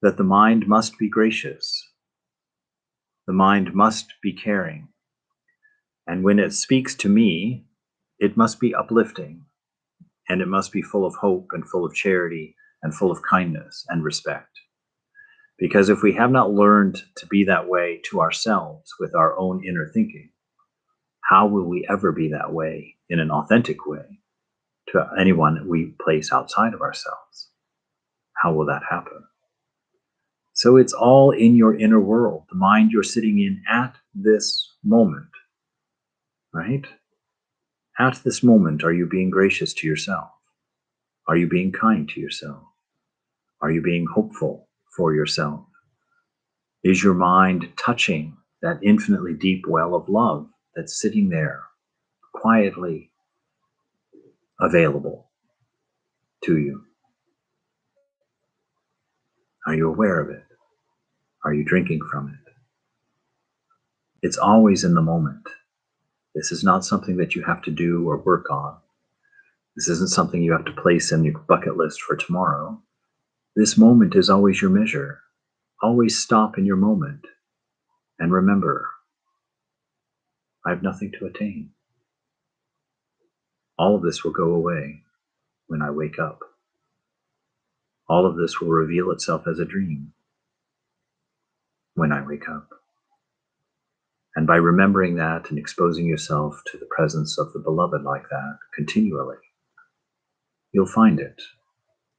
that the mind must be gracious, the mind must be caring, and when it speaks to me, it must be uplifting, and it must be full of hope and full of charity and full of kindness and respect. Because if we have not learned to be that way to ourselves with our own inner thinking, how will we ever be that way in an authentic way to anyone that we place outside of ourselves? How will that happen? So it's all in your inner world, the mind you're sitting in at this moment, right? At this moment, are you being gracious to yourself? Are you being kind to yourself? Are you being hopeful for yourself? Is your mind touching that infinitely deep well of love that's sitting there, quietly available to you? Are you aware of it? Are you drinking from it? It's always in the moment. This is not something that you have to do or work on. This isn't something you have to place in your bucket list for tomorrow. This moment is always your measure. Always stop in your moment and remember, I have nothing to attain. All of this will go away when I wake up. All of this will reveal itself as a dream when I wake up. And by remembering that and exposing yourself to the presence of the beloved like that continually, you'll find it.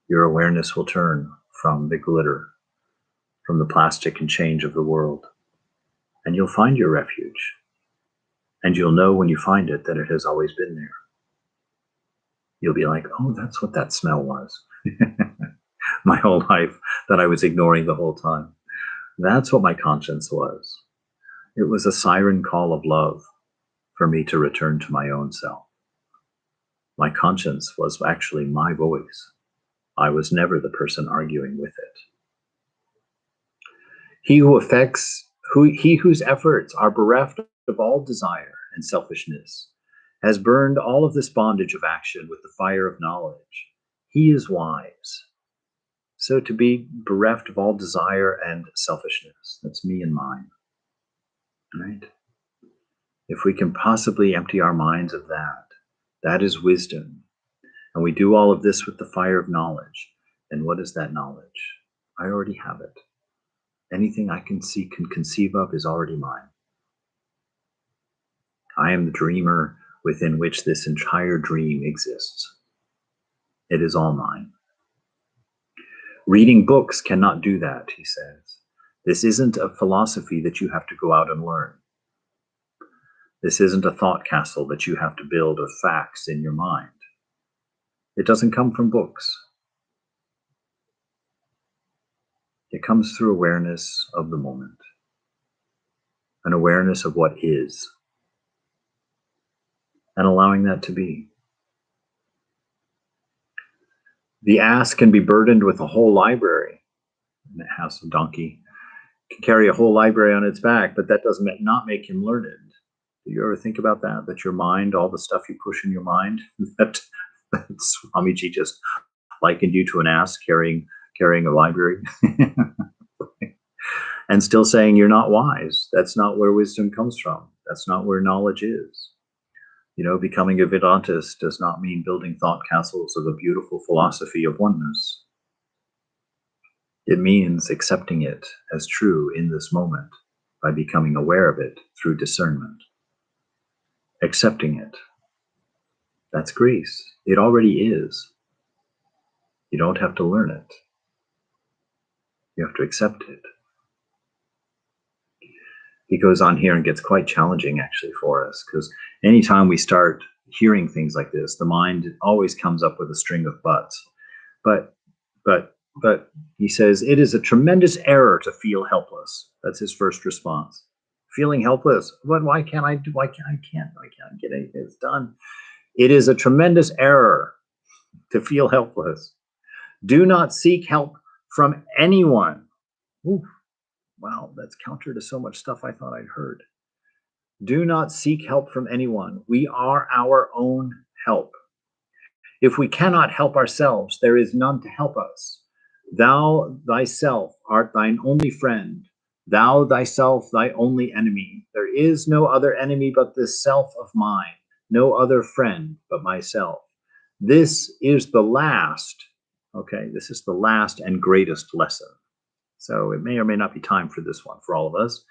Your awareness will turn from the glitter, from the plastic and change of the world, and you'll find your refuge. And you'll know when you find it that it has always been there. You'll be like, oh, that's what that smell was. My whole life that I was ignoring the whole time. That's what my conscience was. It was a siren call of love for me to return to my own self. My conscience was actually my voice. I was never the person arguing with it. He whose efforts are bereft of all desire and selfishness has burned all of this bondage of action with the fire of knowledge. He is wise. So to be bereft of all desire and selfishness, that's me and mine, right? If we can possibly empty our minds of that, that is wisdom. And we do all of this with the fire of knowledge. And what is that knowledge? I already have it. Anything I can see, can conceive of is already mine. I am the dreamer within which this entire dream exists. It is all mine. Reading books cannot do that, he says. This isn't a philosophy that you have to go out and learn. This isn't a thought castle that you have to build of facts in your mind. It doesn't come from books. It comes through awareness of the moment, an awareness of what is, and allowing that to be. The ass can be burdened with a whole library. And it has a donkey, can carry a whole library on its back, but that does not make him learned. Do you ever think about that? That your mind, all the stuff you push in your mind, that Swamiji just likened you to an ass carrying a library. And still saying you're not wise. That's not where wisdom comes from. That's not where knowledge is. You know, becoming a Vedantist does not mean building thought castles of a beautiful philosophy of oneness. It means accepting it as true in this moment by becoming aware of it through discernment. Accepting it. That's grace. It already is. You don't have to learn it. You have to accept it. He goes on here and gets quite challenging actually for us, because anytime we start hearing things like this, the mind always comes up with a string of buts. But he says it is a tremendous error to feel helpless. That's his first response. Feeling helpless. Why can't I get anything done? It is a tremendous error to feel helpless. Do not seek help from anyone. Ooh. Wow, that's counter to so much stuff I thought I'd heard. Do not seek help from anyone. We are our own help. If we cannot help ourselves, there is none to help us. Thou thyself art thine only friend. Thou thyself thy only enemy. There is no other enemy but this self of mine, no other friend but myself. This is the last, this is the last and greatest lesson. So it may or may not be time for this one for all of us.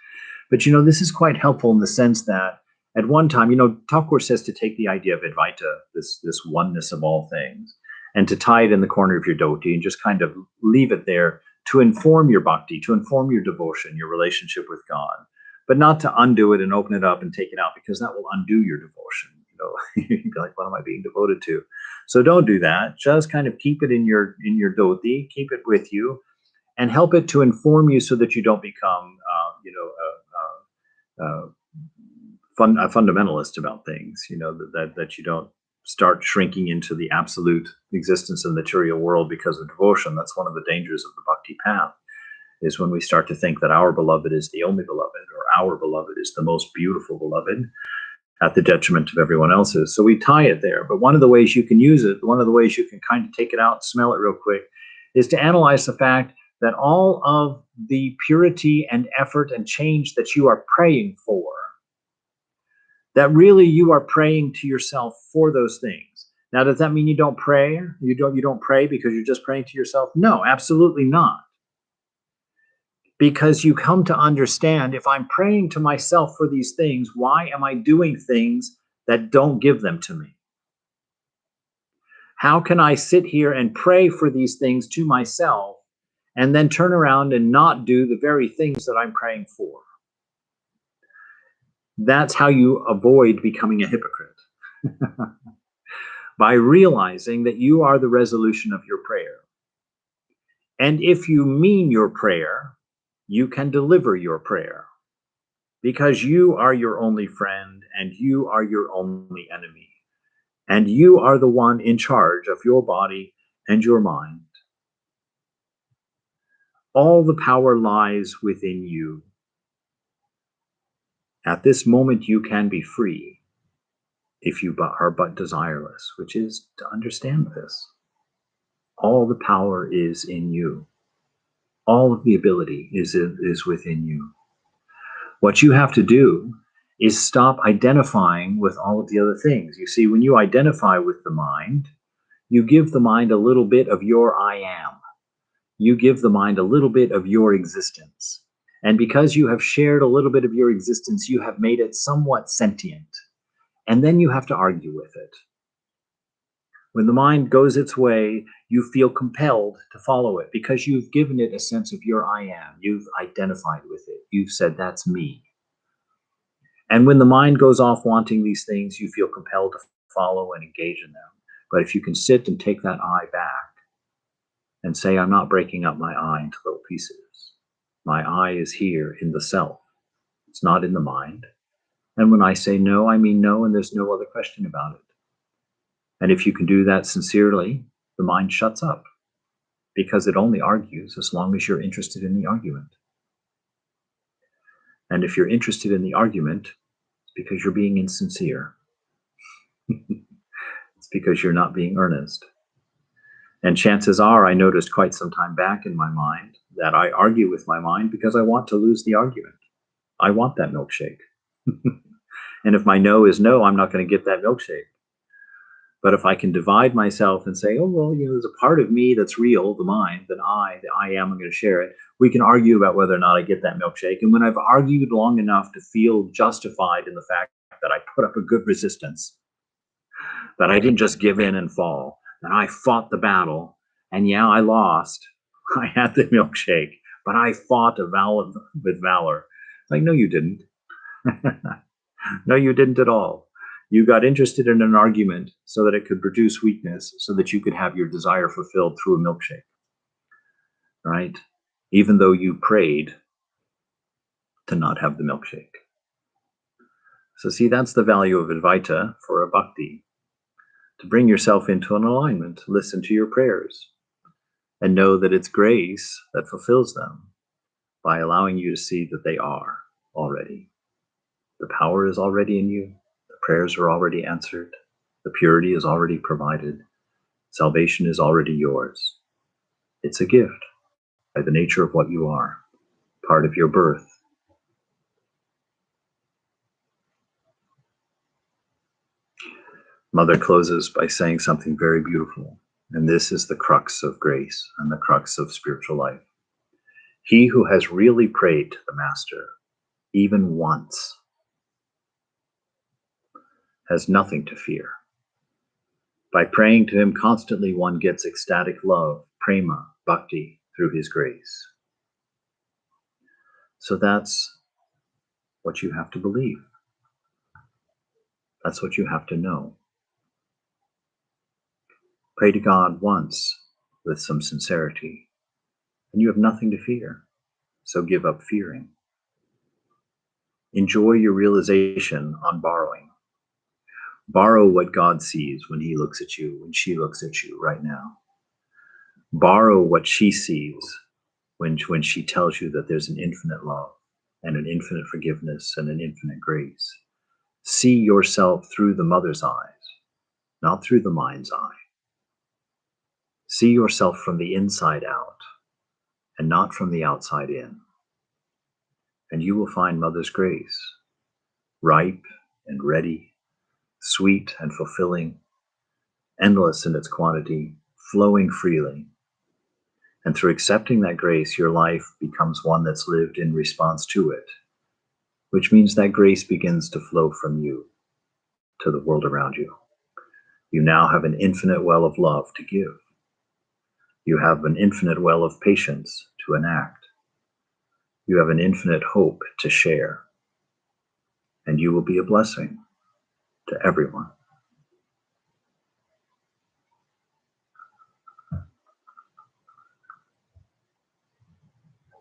But, this is quite helpful in the sense that at one time, Thakur says to take the idea of Advaita, this oneness of all things, and to tie it in the corner of your dhoti and just kind of leave it there to inform your bhakti, to inform your devotion, your relationship with God, but not to undo it and open it up and take it out, because that will undo your devotion. You'd be like, what am I being devoted to? So don't do that. Just kind of keep it in your dhoti, keep it with you, and help it to inform you so that you don't become, a fundamentalist about things, that you don't start shrinking into the absolute existence of the material world because of devotion. That's one of the dangers of the bhakti path, is when we start to think that our beloved is the only beloved, or our beloved is the most beautiful beloved, at the detriment of everyone else's. So we tie it there. But one of the ways you can use it, one of the ways you can kind of take it out, smell it real quick, is to analyze the fact that all of the purity and effort and change that you are praying for, that really you are praying to yourself for those things. Now, does that mean you don't pray? You don't pray because you're just praying to yourself? No, absolutely not. Because you come to understand, if I'm praying to myself for these things, why am I doing things that don't give them to me? How can I sit here and pray for these things to myself and then turn around and not do the very things that I'm praying for? That's how you avoid becoming a hypocrite. By realizing that you are the resolution of your prayer. And if you mean your prayer, you can deliver your prayer, because you are your only friend and you are your only enemy. And you are the one in charge of your body and your mind. All the power lies within you. At this moment, you can be free if you are but desireless, which is to understand this. All the power is in you. All of the ability is within you. What you have to do is stop identifying with all of the other things. You see, when you identify with the mind, you give the mind a little bit of your I am. You give the mind a little bit of your existence. And because you have shared a little bit of your existence, you have made it somewhat sentient. And then you have to argue with it. When the mind goes its way, you feel compelled to follow it because you've given it a sense of your I am. You've identified with it. You've said, that's me. And when the mind goes off wanting these things, you feel compelled to follow and engage in them. But if you can sit and take that I back and say, I'm not breaking up my I into little pieces. My I is here in the self. It's not in the mind. And when I say no, I mean no, and there's no other question about it. And if you can do that sincerely, the mind shuts up because it only argues as long as you're interested in the argument. And if you're interested in the argument, it's because you're being insincere. It's because you're not being earnest. And chances are, I noticed quite some time back in my mind that I argue with my mind because I want to lose the argument. I want that milkshake. And if my no is no, I'm not going to get that milkshake. But if I can divide myself and say, oh, well, there's a part of me that's real, the mind, that the I am, I'm going to share it. We can argue about whether or not I get that milkshake. And when I've argued long enough to feel justified in the fact that I put up a good resistance, that I didn't just give in and fall, that I fought the battle, and yeah, I lost. I had the milkshake, but I fought with valor. Like, no, you didn't. No, you didn't at all. You got interested in an argument so that it could produce weakness, so that you could have your desire fulfilled through a milkshake, right? Even though you prayed to not have the milkshake. So see, that's the value of Advaita for a bhakti. To bring yourself into an alignment, listen to your prayers, and know that it's grace that fulfills them by allowing you to see that they are already. The power is already in you. The prayers are already answered. The purity is already provided. Salvation is already yours. It's a gift by the nature of what you are, part of your birth. Mother closes by saying something very beautiful, and this is the crux of grace and the crux of spiritual life. He who has really prayed to the Master, even once, has nothing to fear. By praying to him constantly, one gets ecstatic love, prema, bhakti, through his grace. So that's what you have to believe. That's what you have to know. Pray to God once with some sincerity, and you have nothing to fear. So give up fearing. Enjoy your realization on borrowing. Borrow what God sees when he looks at you, when she looks at you right now. Borrow what she sees when she tells you that there's an infinite love and an infinite forgiveness and an infinite grace. See yourself through the mother's eyes, not through the mind's eye. See yourself from the inside out and not from the outside in. And you will find Mother's grace, ripe and ready, sweet and fulfilling, endless in its quantity, flowing freely. And through accepting that grace, your life becomes one that's lived in response to it, which means that grace begins to flow from you to the world around you. You now have an infinite well of love to give. You have an infinite well of patience to enact. You have an infinite hope to share. And you will be a blessing to everyone.